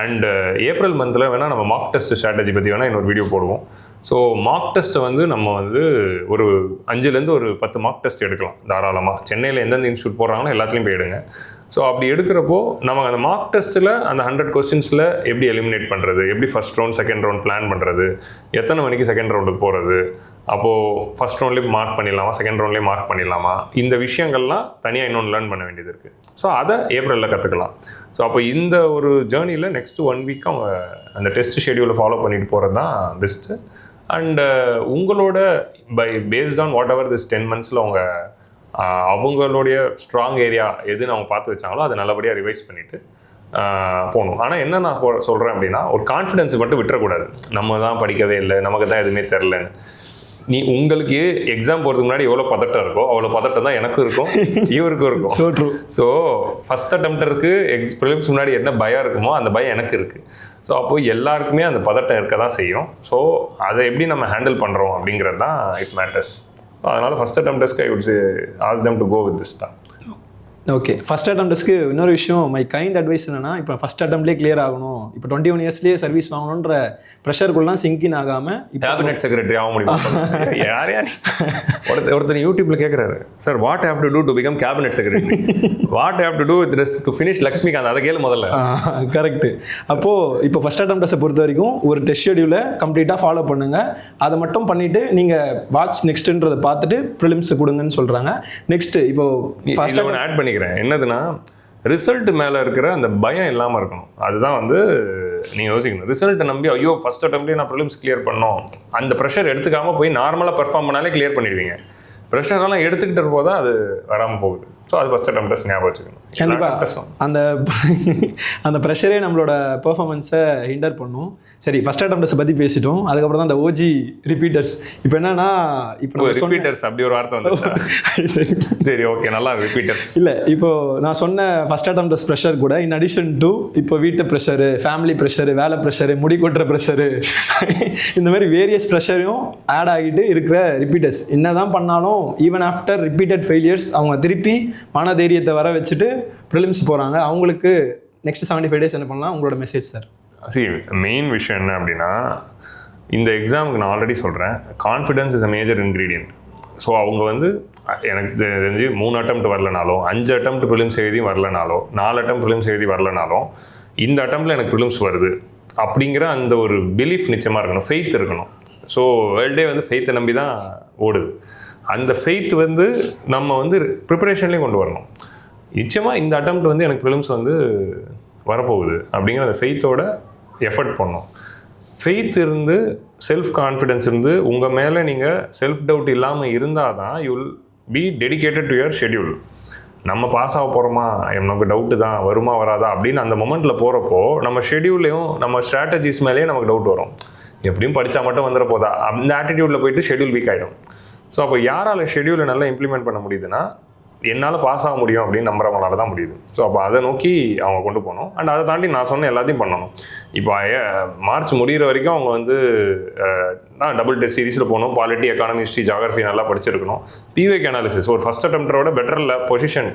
அண்டு ஏப்ரல் மந்தில் வேணால் நம்ம மார்க் டெஸ்ட் ஸ்ட்ராட்டஜி பற்றி வேணால் இன்னொரு வீடியோ போடுவோம். ஸோ மார்க் டெஸ்ட்டை வந்து நம்ம வந்து ஒரு 5லேருந்து ஒரு 10 மார்க் டெஸ்ட் எடுக்கலாம் தாராளமாக. சென்னையில் எந்தெந்த இன்ஸ்டியூட் போடுறாங்களோ எல்லாத்துலேயும் போய் எடுங்க. ஸோ அப்படி எடுக்கிறப்போ நம்ம அந்த மார்க் டெஸ்ட்டில் அந்த 100 கொஸ்டின்ஸில் எப்படி எலிமினேட் பண்ணுறது, எப்படி first round second round plan பண்ணுறது, எத்தனை மணிக்கு செகண்ட் ரவுண்டுக்கு போகிறது, அப்போது ஃபஸ்ட் ரவுண்ட்லேயே மார்க் பண்ணிடலாமா செகண்ட் ரவுண்ட்லேயே மார்க் பண்ணிடலாமா, இந்த விஷயங்கள்லாம் தனியாக இன்னொன்று லேர்ன் பண்ண வேண்டியது இருக்குது. ஸோ அதை ஏப்ரலில் கற்றுக்கலாம். ஸோ அப்போ இந்த ஒரு ஜேர்னியில் நெக்ஸ்ட்டு 1 வீக் அவங்க அந்த டெஸ்ட் ஷெடியூலை ஃபாலோ பண்ணிட்டு போகிறது தான் பெஸ்ட்டு. அண்டு உங்களோட based on what ever this 10 monthஸில் அவங்களுடைய ஸ்ட்ராங் ஏரியா எதுன்னு அவங்க பார்த்து வச்சாங்களோ அதை நல்லபடியாக ரிவைஸ் பண்ணிவிட்டு போகணும். ஆனால் என்ன நான் சொல்கிறேன் அப்படின்னா, ஒரு கான்ஃபிடென்ஸை மட்டும் விட்டுறக்கூடாது. நம்ம தான் படிக்கவே இல்லை, நமக்கு தான் எதுவுமே தெரிலன்னு. உங்களுக்கு எக்ஸாம் போகிறதுக்கு முன்னாடி எவ்வளோ பதட்டம் இருக்கோ அவ்வளோ பதட்டம் தான் எனக்கும் இருக்கும், இவருக்கும் இருக்கும். ஸோ ஃபஸ்ட் அட்டெம்ப்டருக்கு ப்ரிலிம்ஸ் முன்னாடி என்ன பயம் இருக்குமோ அந்த பயம் எனக்கு இருக்குது. ஸோ அப்போது எல்லாருக்குமே அந்த பதட்டம் இருக்க தான் செய்யும். ஸோ அதை எப்படி நம்ம ஹேண்டில் பண்ணுறோம் அப்படிங்கிறது தான் இட் மேட்டர்ஸ். அதனால் ஃபஸ்ட் அட்டெம்ப்டர்ஸ்க்கு I would ask them to go with this தான். ஓகே, ஃபஸ்ட் அட்டெம்ப்டஸ்க்கு இன்னொரு விஷயம், மை கைண்ட் அட்வைஸ் என்னன்னா, இப்போ ஃபஸ்ட் அட்டெம்ப்ட்லேயே கிளியர் ஆகணும், இப்போ 21 இயர்ஸ்லேயே சர்வீஸ் வாங்கணுன்ற ப்ரெஷருக்குள்ளலாம் சிங்கின் ஆகாமல் கேபினெட் செக்ரட்டரி ஆக முடியும். யார் ஒருத்தர் யூடியூப்ல கேட்குறாரு, sir what have to do to become cabinet secretary, what have to do with to finish Laxmikanth, அதை கேளு முதல்ல. கரெக்ட். அப்போது இப்போ ஃபஸ்ட் அட்டெம்ப்டஸை பொறுத்த வரைக்கும் ஒரு டெஸ்ட் ஷெடியூலை கம்ப்ளீட்டாக ஃபாலோ பண்ணுங்கள். அதை மட்டும் பண்ணிவிட்டு நீங்கள் வாட்ச் நெக்ஸ்ட்டுன்றதை பார்த்துட்டு ப்ரிலிம்ஸ் கொடுங்கன்னு சொல்கிறாங்க. நெக்ஸ்ட்டு இப்போ ஃபஸ்ட் ஆட் பண்ணி என்னதுன்னா, ரிசல்ட் மேலே இருக்கிற அந்த பயம் இல்லாமல் இருக்கணும். அதுதான் வந்து நீங்கள் யோசிக்கணும். ரிசல்ட்டை நம்பி ஐயோ ஃபஸ்ட் அட்டெம்ப்ட்லேயே நான் ப்ரிலிம்ஸ் கிளியர் பண்ணோம், அந்த ப்ரெஷர் எடுத்துக்காமல் போய் நார்மலாக பெர்ஃபார்ம் பண்ணாலே கிளியர் பண்ணிடுவீங்க. ப்ரெஷரெல்லாம் எடுத்துக்கிட்டு போது தான் அது வராமல் போகுது. ஸோ அது ஃபஸ்ட் அட்டெம்ப்டஸ் ஞாபகம் வச்சுக்கணும். கண்டிப்பாக அந்த ப்ரெஷரே நம்மளோட பெர்ஃபார்மன்ஸை ஹிண்டர் பண்ணும். சரி, ஃபஸ்ட் அட்டெம்ப்டஸை பற்றி பேசிட்டோம். அதுக்கப்புறம் தான் அந்த ஓஜி ரிப்பீட்டர்ஸ். இப்போ என்னன்னா, இப்போ ரிப்பீட்டர்ஸ் அப்படி ஒரு வார்த்தை வந்து சரி ஓகே, நல்லா ரிப்பீட்டர்ஸ் இல்லை. இப்போ நான் சொன்ன ஃபஸ்ட் அட்டெம்ப்டஸ் ப்ரெஷர் கூட இன் அடிஷன் டு இப்போ வீட்டு ப்ரெஷரு, ஃபேமிலி ப்ரெஷரு, வேலை ப்ரெஷரு, முடி கொட்டுற ப்ரெஷரு, இந்த மாதிரி வேரியஸ் ப்ரெஷரையும் ஆட் ஆகிட்டு இருக்கிற ரிப்பீட்டர்ஸ் என்ன தான் பண்ணாலும் ஈவன் ஆஃப்டர் ரிப்பீட்டட் ஃபெயிலியர்ஸ் அவங்க திருப்பி மன தைரியத்தை வர வச்சுட்டு ப்ரிலிம்ஸ் போகிறாங்க. அவங்களுக்கு நெக்ஸ்ட் 75 days என்ன பண்ணலாம், உங்களோட மெசேஜ் சார்? மெயின் விஷயம் என்ன அப்படின்னா, இந்த எக்ஸாமுக்கு நான் ஆல்ரெடி சொல்கிறேன், confidence is a major ingredient. So அவங்க வந்து எனக்கு தெரிஞ்சு 3 அட்டெம்ப்ட் வரலனாலும், 5 அட்டெம்ப்ட் ப்ரிலிம்ஸ் எழுதி வரலனாலும், 4 அட்டெம்ப்ட் ப்ரிலிம்ஸ் எழுதி வரலனாலும், இந்த அட்டெம்ப்டில் எனக்கு ப்ரிலிம்ஸ் வருது அப்படிங்கிற அந்த ஒரு பிலீஃப் நிச்சயமாக இருக்கணும், ஃபெய்த் இருக்கணும். ஸோ வேர்ல்டே வந்து ஃபெய்த்தை நம்பி தான் ஓடுது. அந்த ஃபெய்த் வந்து நம்ம வந்து ப்ரிப்பரேஷன்லேயும் கொண்டு வரணும். நிச்சயமாக இந்த அட்டெம்ப்ட் வந்து எனக்கு ப்ரிலிம்ஸ் வந்து வரப்போகுது அப்படிங்கிற அந்த ஃபெய்த்தோட எஃபர்ட் பண்ணணும். ஃபெய்த் இருந்து, செல்ஃப் கான்ஃபிடென்ஸ் இருந்து, உங்கள் மேலே நீங்கள் செல்ஃப் டவுட் இல்லாமல் இருந்தால் தான் you will be dedicated to your schedule. நம்ம பாஸ் ஆக போகிறோமா, நமக்கு டவுட்டு தான், வருமா வராதா அப்படின்னு அந்த மொமெண்ட்டில் போகிறப்போ நம்ம ஷெட்யூல்லையும் நம்ம ஸ்ட்ராட்டஜிஸ் மேலேயும் நமக்கு டவுட் வரும். எப்படியும் படித்தா மட்டும் வந்துட போதா, அந்த ஆட்டிடியூடில் போயிட்டு ஷெட்யூல் வீக் ஆகிடும். ஸோ அப்போ யாரால் ஷெட்யூலை நல்லா இம்ப்ளிமெண்ட் பண்ண முடியுதுன்னா, என்னால் பாஸ் ஆக முடியும் அப்படின்னு நம்புறவங்களால தான் முடியுது. ஸோ அப்போ அதை நோக்கி அவங்க கொண்டு போகணும். அண்ட் அதை தாண்டி நான் சொன்ன எல்லாத்தையும் பண்ணணும். இப்போ மார்ச் முடிகிற வரைக்கும் அவங்க வந்து நான் டபுள் டெஸ்ட் சீரீஸில் போகணும், பாலிட்டி, எக்கானமி, ஹிஸ்ட்ரி, ஜியாகிரஃபி நல்லா படிச்சிருக்கணும். பிவைக்கு அனாலிசிஸ் ஒரு ஃபஸ்ட் அட்டெம்ப்டரோட பெட்டரில் position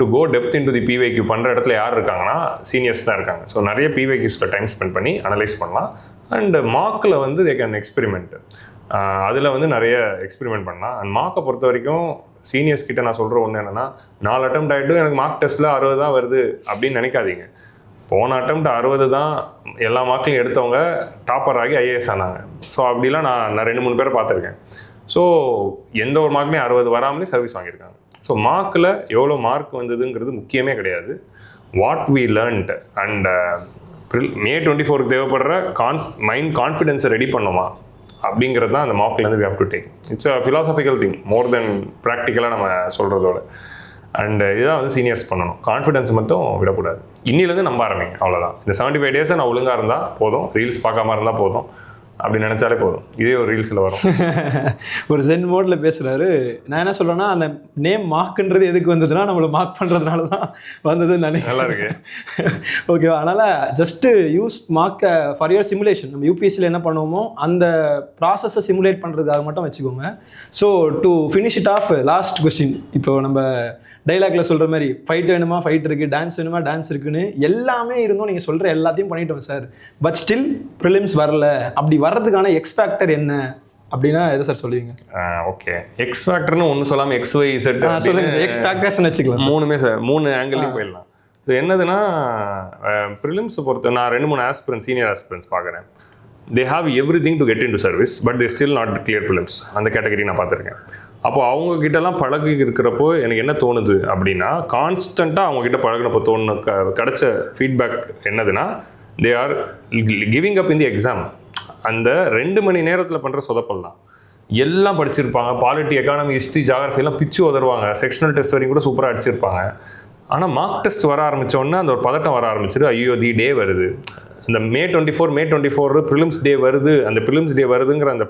to go depth into the PYQ பண்ணுற இடத்துல யார் இருக்காங்கன்னா சீனியர்ஸ் தான் இருக்காங்க. ஸோ நிறைய பிவைக்யூஸில் டைம் ஸ்பெண்ட் பண்ணி அனலைஸ் பண்ணலாம். அண்ட் மார்க்கில் வந்து தே கேன் எக்ஸ்பெரிமெண்ட், அதில் வந்து நிறைய எக்ஸ்பெரிமெண்ட் பண்ணலாம். அண்ட் மார்க்கை பொறுத்த வரைக்கும் சீனியர்ஸ் கிட்ட நான் சொல்கிற ஒன்று என்னென்னா, 4 அட்டெம்ப்ட் ஆகிட்டு எனக்கு மார்க் டெஸ்ட்டில் 60 தான் வருது அப்படின்னு நினைக்காதீங்க. போன அட்டெம்ப்ட் 60 தான் எல்லா மார்க்லையும் எடுத்தவங்க டாப்பர் ஆகி ஐஏஎஸ் ஆனாங்க. ஸோ அப்படிலாம் நான் 2-3 பேரை பார்த்துருக்கேன். ஸோ எந்த ஒரு மார்க்குமே 60 வராமலே சர்வீஸ் வாங்கியிருக்காங்க. ஸோ மார்க்கில் எவ்வளோ மார்க் வந்ததுங்கிறது முக்கியமே கிடையாது. What we learnt and May 24க்கு தேவைப்படுற மைண்ட் கான்ஃபிடென்ஸை ரெடி பண்ணுமா அப்படிங்கிறது தான் அந்த மார்க்லேருந்து we have to take. It's a philosophical thing more than ப்ராக்டிக்கலாக நம்ம சொல்கிறதோட. அண்ட் இதுதான் வந்து சீனியர்ஸ் பண்ணணும். கான்ஃபிடென்ஸ் மட்டும் விடக்கூடாது. இன்னிலேருந்து நம்ப ஆரம்பிங்க, அவ்வளோதான். இந்த 75 டேஸை நான் ஒழுங்காக இருந்தால் போதும், ரீல்ஸ் பார்க்காம இருந்தால் போதும், அப்படி நினச்சாலே போதும். இதே ஒரு ரீல்ஸில் வரும். ஒரு ஜென் மோடில் பேசுகிறாரு. நான் என்ன சொல்கிறேன்னா, அந்த நேம் மார்க்குன்றது எதுக்கு வந்ததுன்னா நம்மளை மார்க் பண்ணுறதுனால தான் வந்ததுன்னு நினைக்கிறேன். நல்லா இருக்கு. ஓகேவா? அதனால் ஜஸ்ட்டு யூஸ் மார்க்கை ஃபார் யுவர் சிமுலேஷன். நம்ம யூபிஎஸ்சியில் என்ன பண்ணுவோமோ அந்த ப்ராசஸை சிமுலேட் பண்ணுறதுக்காக மட்டும் வச்சுக்கோங்க. So to finish it of, last question. இப்போ நம்ம டைலாக்ல சொல்கிற மாதிரி ஃபைட் வேணுமா ஃபைட் இருக்குது, டான்ஸ் வேணுமா டான்ஸ் இருக்குன்னு எல்லாமே இருந்தோம். நீங்கள் சொல்கிற எல்லாத்தையும் பண்ணிட்டோம் சார், பட் ஸ்டில் ப்ரிலிம்ஸ் வரல. அப்படி வர்றதுக்கான எக்ஸ் ஃபேக்டர் என்ன அப்படின்னா எதை சார் சொல்லுவீங்க? ஓகே, எக்ஸ் ஃபேக்டர்னு ஒன்று சொல்லாமல் எக்ஸ் ஒய் இசட் சொல்லுங்கள். எக்ஸ் ஃபேக்டர்ஸ்னு வச்சுக்கலாம். மூணுமே சார், 3 ஆங்கிள்லையும் போயிடலாம். ஸோ என்னதுன்னா, ப்ரிலிம்ஸை பொறுத்த நான் 2-3 ஆஸ்பிரன்ஸ், சீனியர் ஆஸ்பிரன்ஸ் பார்க்குறேன். They have every thing to get in to service, but they still not clear prelims. அந்த கேட்டகரி நான் பார்த்துருக்கேன். அப்போது அவங்கக்கிட்டலாம் பழகி இருக்கிறப்போ எனக்கு என்ன தோணுது அப்படின்னா, கான்ஸ்டண்ட்டாக அவங்கக்கிட்ட பழகினப்போ கிடைச்ச ஃபீட்பேக் என்னதுன்னா, they are giving up in the exam. அந்த 2 மணி நேரத்தில் பண்ணுற சொதப்பல் தான். எல்லாம் படிச்சிருப்பாங்க, பாலிட்டி, எக்கானமி, ஹிஸ்ட்ரி, ஜாகிரஃபிலாம் பிச்சு உதருவாங்க, செக்ஷனல் டெஸ்ட் வரைக்கும் கூட சூப்பராக அடிச்சிருப்பாங்க. ஆனால் மார்க் டெஸ்ட் வர ஆரம்பித்தோடனே அந்த ஒரு பதட்டம் வர ஆரம்பிச்சிரு. ஐயோ, தி டே வருது, இந்த May 24 ப்ரிலிம்ஸ் டே வருது, அந்த ப்ரிலிம்ஸ் டே வருதுங்கிற அந்த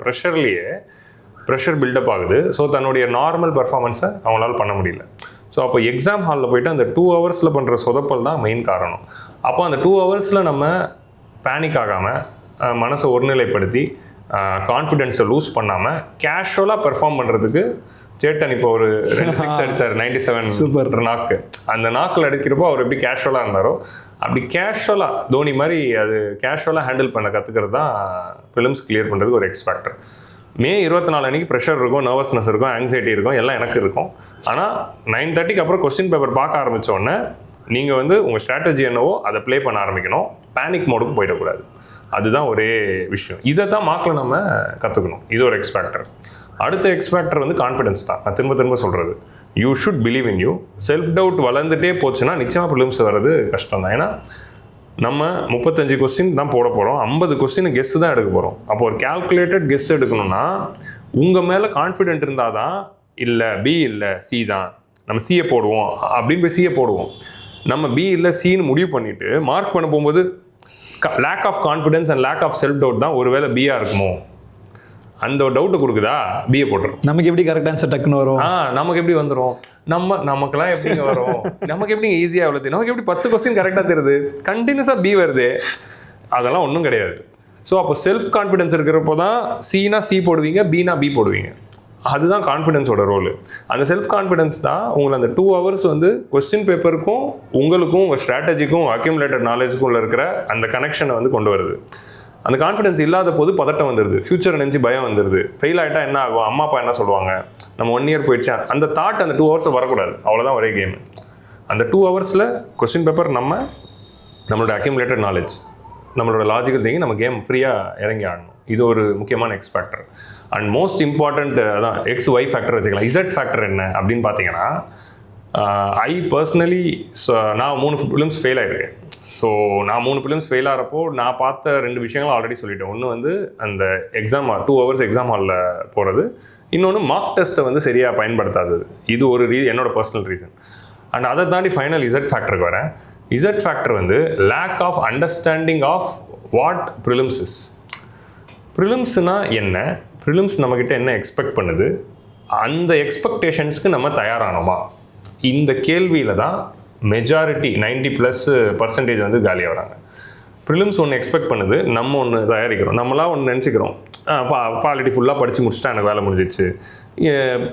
ப்ரெஷர் பில்டப் ஆகுது. ஸோ தன்னுடைய நார்மல் பர்ஃபார்மன்ஸை அவங்களால பண்ண முடியல. ஸோ அப்போ எக்ஸாம் ஹாலில் போய்ட்டு அந்த 2 ஹவர்ஸில் பண்ணுற சொதப்பல் தான் மெயின் காரணம். அப்போ அந்த 2 ஹவர்ஸில் நம்ம பேனிக் ஆகாமல், மனசை ஒருநிலைப்படுத்தி, கான்ஃபிடென்ஸை லூஸ் பண்ணாமல் கேஷுவலாக பெர்ஃபார்ம் பண்ணுறதுக்கு சேட்டன் இப்போ ஒரு 2 6 அடித்தார், 97 சூப்பர் நாக்கு. அந்த நாக்கில் அடிக்கிறப்போ அவர் எப்படி கேஷுவலாக இருந்தாரோ அப்படி கேஷுவலாக தோனி மாதிரி அது கேஷுவலாக ஹேண்டில் பண்ண கற்றுக்கிறது தான் ப்ரிலிம்ஸ் கிளியர் பண்ணுறதுக்கு ஒரு எக்ஸ் ஃபேக்டர். May 24 அன்றைக்கி ப்ரெஷர் இருக்கும், நர்வஸ்னஸ் இருக்கும், ஆங்ஸைட்டி இருக்கும், எல்லாம் எனக்கு இருக்கும். ஆனால் 9:30க்கு அப்புறம் கொஸ்டின் பேப்பர் பார்க்க ஆரம்பித்தோடனே நீங்கள் வந்து உங்கள் ஸ்ட்ராட்டஜி என்னவோ அதை ப்ளே பண்ண ஆரம்பிக்கணும். பேனிக் மோடுக்கு போயிடக்கூடாது. அதுதான் ஒரே விஷயம். இதை தான் மார்க்கில் நம்ம கற்றுக்கணும். இது ஒரு எக்ஸ் ஃபேக்டர். அடுத்த எக்ஸ் ஃபேக்டர் வந்து கான்ஃபிடன்ஸ் தான். நான் திரும்ப சொல்கிறது, you should believe in you. Self doubt வளர்ந்துட்டே போச்சுன்னா நிச்சயமாக ப்ரிலிம்ஸ் வர்றது கஷ்டம் தான். ஏன்னா நம்ம 35 கொஸ்டின் தான் போட போகிறோம், 50 கொஸ்டின் கெஸ்ட் தான் எடுக்க போகிறோம். அப்போ ஒரு கால்குலேட்டட் கெஸ்ட் எடுக்கணும்னா உங்கள் மேலே கான்ஃபிடென்ட் இருந்தால் தான், இல்லை பி இல்லை சி தான், நம்ம சியை போடுவோம் அப்படின்னு போய் சியை போடுவோம். நம்ம பி இல்லை சின்னு முடிவு பண்ணிவிட்டு மார்க் பண்ண போகும்போது lack of confidence and lack of self doubt தான் ஒருவேளை பியாக இருக்குமோ அந்த ஒரு டவுட்டை கொடுக்குதா, பிஏ போட்டுரும். நமக்கு எப்படி கரெக்ட் ஆன்சர் டக்குன்னு வரும்? நமக்கு எப்படி வந்துடும்? நமக்கெல்லாம் எப்படிங்க வரும்? நமக்கு எப்படிங்க ஈஸியாக எவ்வளோ தெரியும்? நமக்கு எப்படி 10 கொஸ்டின் கரெக்டாக தெரியுது? கண்டினியூஸாக பி வருது. அதெல்லாம் ஒன்றும் கிடையாது. ஸோ அப்போ செல்ஃப் கான்ஃபிடன்ஸ் இருக்கிறப்போ தான் சினா சி போடுவீங்க, பினா பி போடுவீங்க. அதுதான் கான்ஃபிடென்ஸோட ரோல். அந்த செல்ஃப் கான்ஃபிடன்ஸ் தான் உங்களை அந்த 2 ஹவர்ஸ் வந்து கொஸ்டின் பேப்பருக்கும் உங்களுக்கும் உங்கள் ஸ்ட்ராட்டஜிக்கும் அக்யூமுலேட்டட் நாலேஜுக்கும் இருக்கிற அந்த கனெக்ஷனை வந்து கொண்டு வருது. அந்த கான்ஃபிடன்ஸ் இல்லாத போது பதட்டம் வந்துடுது, ஃபியூச்சர் நினச்சி பயம் வந்துடுது. ஃபெயில் ஆகிட்டா என்ன ஆகும், அம்மா அப்பா என்ன சொல்லுவாங்க, நம்ம 1 இயர் போயிடுச்சா, அந்த தாட் அந்த 2 ஹவர்ஸில் வரக்கூடாது. அவ்வளோதான் ஒரே கேம். அந்த 2 ஹவர்ஸில் கொஸ்டின் பேப்பர் நம்மளோட அக்யூமுலேட்டட் நாலேஜ், நம்மளோட லாஜிக்கல் திங்கிங், நம்ம கேம் ஃப்ரீயாக இறங்கி ஆடணும். இது ஒரு முக்கியமான X factor. And most important அதான் எக்ஸ் ஒய் ஃபேக்டர் வச்சுக்கலாம். இசட் ஃபேக்டர் என்ன அப்படின்னு பார்த்தீங்கன்னா, ஐ பர்சனலி நான் 3 ப்ரிலிம்ஸ் ஃபெயில் ஆகிருக்கேன். ஸோ நான் 3 ப்ரிலிம்ஸ் ஃபெயில் ஆகிறப்போ நான் பார்த்த 2 விஷயங்களும் ஆல்ரெடி சொல்லிட்டேன். ஒன்று வந்து அந்த எக்ஸாம் 2 ஹவர்ஸ் எக்ஸாம் ஹாலில் போகிறது, இன்னொன்று மார்க் டெஸ்ட்டை வந்து சரியாக பயன்படுத்தாதது. இது ஒரு என்னோட பர்சனல் ரீசன். அண்ட் அதை தாண்டி ஃபைனல் இசட் ஃபேக்டருக்கு வரேன். இசட் ஃபேக்டர் வந்து lack of understanding of what prelims is. ப்ரிலிம்ஸ்னால் என்ன, ப்ரிலிம்ஸ் நம்மக்கிட்ட என்ன எக்ஸ்பெக்ட் பண்ணுது, அந்த எக்ஸ்பெக்டேஷன்ஸ்க்கு நம்ம தயாரானோமா, இந்த கேள்வியில் தான் மெஜாரிட்டி 90+% வந்து காலியாக வராங்க. ப்ரிலிம்ஸ் ஒன்று எக்ஸ்பெக்ட் பண்ணுது, நம்ம ஒன்று தயாரிக்கிறோம், நம்மளாம் ஒன்று நினச்சிக்கிறோம், பாலிட்டி ஃபுல்லாக படித்து முடிச்சுட்டா எனக்கு வேலை முடிஞ்சிச்சு,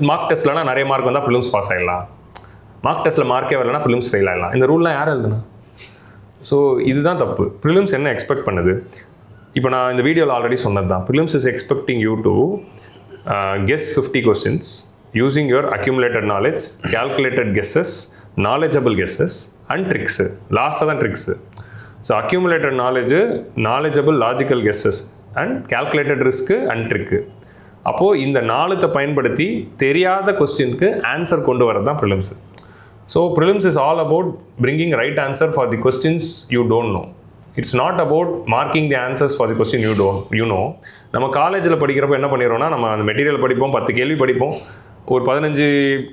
மார்க் டெஸ்ட்லனா நிறைய மார்க் வந்தால் ப்ரிலிம்ஸ் பாஸ் ஆகிடலாம், மார்க் டெஸ்ட்டில் மார்க்கே வரலன்னா ப்ரிலிம்ஸ் ஃபெயில் ஆகிடலாம். இந்த ரூல்லாம் யார் எழுதுனா? ஸோ இதுதான் தப்பு. ப்ரிலிம்ஸ் என்ன எக்ஸ்பெக்ட் பண்ணுது? இப்போ நான் இந்த வீடியோவில் ஆல்ரெடி சொன்னது தான். Prelims is expecting you to guess 50 questions using your accumulated knowledge, calculated guesses, knowledgeable guesses and tricks. லாஸ்ட்டாக தான் tricks. So accumulated knowledge, knowledgeable logical guesses and calculated risk and trick. அப்போது இந்த 4 பயன்படுத்தி தெரியாத கொஸ்டினுக்கு ஆன்சர் கொண்டு வரது தான் prelims. So prelims is all about bringing right answer for the questions you don't know. It's not about marking the answers for the question you know. நம்ம காலேஜில் படிக்கிறப்போ என்ன பண்ணிடுறோம்னா, நம்ம அந்த மெட்டீரியல் படிப்போம், 10 கேள்வி படிப்போம், ஒரு 15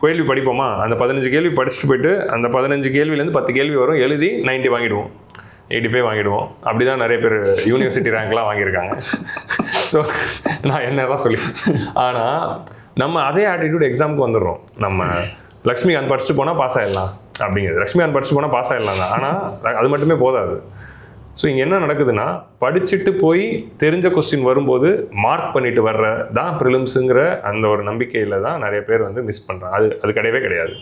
கேள்வி படிப்போமா, அந்த 15 கேள்வி படிச்சுட்டு போயிட்டு அந்த 15 கேள்வியிலேருந்து 10 கேள்வி வரும், எழுதி 90 வாங்கிடுவோம், 85 வாங்கிடுவோம். அப்படி தான் நிறைய பேர் யூனிவர்சிட்டி ரேங்க்லாம் வாங்கியிருக்காங்க. ஸோ நான் என்ன தான் சொல்லி, ஆனால் நம்ம அதே ஆட்டிடியூட் எக்ஸாமுக்கு வந்துடுறோம். நம்ம லக்ஷ்மிகாந்த் படிச்சுட்டு போனால் பாஸ் ஆகிடலாம் அப்படிங்கிறது, லக்ஷ்மிகாந்த் படிச்சுட்டு போனால் பாஸ் ஆகிடலாம் தான். ஆனால் அது மட்டுமே போதாது. ஸோ இங்கே என்ன நடக்குதுன்னா, படிச்சுட்டு போய் தெரிஞ்ச கொஸ்டின் வரும்போது மார்க் பண்ணிட்டு வர்ற தான் ப்ரிலிம்ஸுங்கிற அந்த ஒரு நம்பிக்கையில் தான் நிறைய பேர் வந்து மிஸ் பண்ணுறாங்க. அது கிடையவே கிடையாது.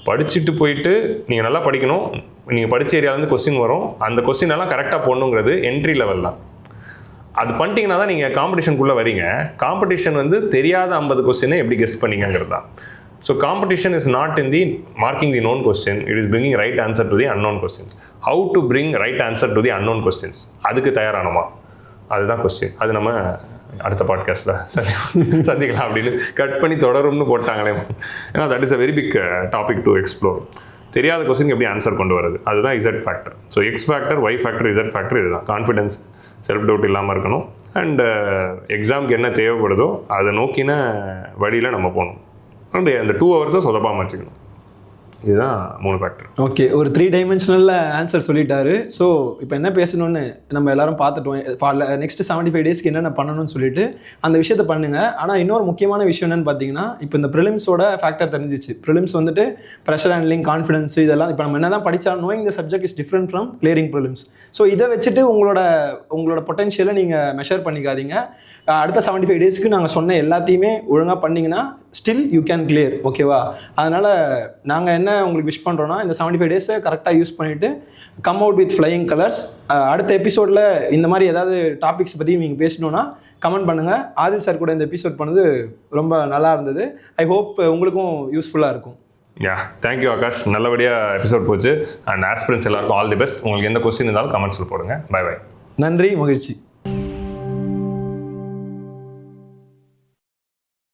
படிச்சுட்டு போயிட்டு நீங்கள் நல்லா படிக்கணும், நீங்கள் படித்த ஏரியாவிலேருந்து கொஸ்டின் வரும், அந்த கொஸ்டின் எல்லாம் கரெக்டாக போடணுங்கிறது என்ட்ரி லெவல் தான். அது பண்ணிட்டீங்கன்னா தான் நீங்கள் காம்படிஷனுக்குள்ளே வரீங்க. காம்படிஷன் வந்து தெரியாத 50 கொஸ்டினை எப்படி கெஸ் பண்ணிங்கிறது தான். So competition is not in the marking the known question, it is bringing right answer to the unknown questions. How to bring right answer to the unknown questions, அதுக்கு தயாரானமா, அதுதான் கொஸ்டின். அது நம்ம அடுத்த பாட்காஸ்ட்டில் சந்திக்கலாம் அப்படின்னு கட் பண்ணி தொடரும்னு போட்டாங்களே. ஏன்னா that is a very big topic to explore. தெரியாத கொஸ்டின் எப்படி ஆன்சர் கொண்டு வருது, அதுதான் Z factor. So X factor, Y factor, Z factor இதுதான். கான்ஃபிடென்ஸ், செல்ஃப் டவுட் இல்லாமல் இருக்கணும். அண்ட் எக்ஸாமுக்கு என்ன தேவைப்படுதோ அதை நோக்கின வழியில் நம்ம போகணும். அந்த 2 ஹவர்ஸை சொதப்பாமல் வச்சுக்கணும். இதுதான் 3 ஃபேக்டர். ஓகே, ஒரு 3 டைமென்ஷனலில் ஆன்சர் சொல்லிட்டாரு. ஸோ இப்போ என்ன பேசணும்னு நம்ம எல்லாரும் பார்த்துட்டோம். நெக்ஸ்ட் 75 டேஸ்க்கு என்னென்ன பண்ணணும்னு சொல்லிட்டு அந்த விஷயத்த பண்ணுங்க. ஆனால் இன்னொரு முக்கியமான விஷயம் என்னன்னு பார்த்தீங்கன்னா, இப்போ இந்த ப்ரிலிம்ஸோட ஃபேக்டர் தெரிஞ்சிச்சு. ப்ரிலிம்ஸ் வந்துட்டு ப்ரெஷர் ஹேண்ட்லிங், கான்ஃபிடன்ஸ், இதெல்லாம் இப்போ நம்ம என்ன தான் படித்தாலும் knowing the subject is different from clearing prelims. So இதை வச்சுட்டு உங்களோட பொட்டன்ஷியலை நீங்கள் மெஷர் பண்ணிக்காதீங்க. அடுத்த 75 டேஸ்க்கு நாங்கள் சொன்ன எல்லாத்தையுமே ஒழுங்காக பண்ணிங்கன்னா ஸ்டில் யூ கேன் கிளியர். ஓகேவா? அதனால் நாங்கள் என்ன உங்களுக்கு விஷ் பண்ணுறோன்னா, இந்த 75 டேஸை கரெக்டாக யூஸ் பண்ணிவிட்டு come out with flying colours. அடுத்த எபிசோடில் இந்த மாதிரி ஏதாவது டாபிக்ஸ் பற்றி நீங்கள் பேசணுன்னா கமெண்ட் பண்ணுங்கள். ஆதில் சார் கூட இந்த எபிசோட் பண்ணது ரொம்ப நல்லா இருந்தது. ஐ ஹோப் உங்களுக்கும் யூஸ்ஃபுல்லாக இருக்கும். தேங்க்யூ ஆகாஷ், நல்லபடியாக எபிசோட் போச்சு. அண்ட் ஆஸ்பிரன்ஸ் எல்லாருக்கும் ஆல் தி பெஸ்ட். உங்களுக்கு எந்த கொஸ்டின் இருந்தாலும் கமெண்ட்ஸில் போடுங்க. Bye bye. நன்றி, மகிழ்ச்சி.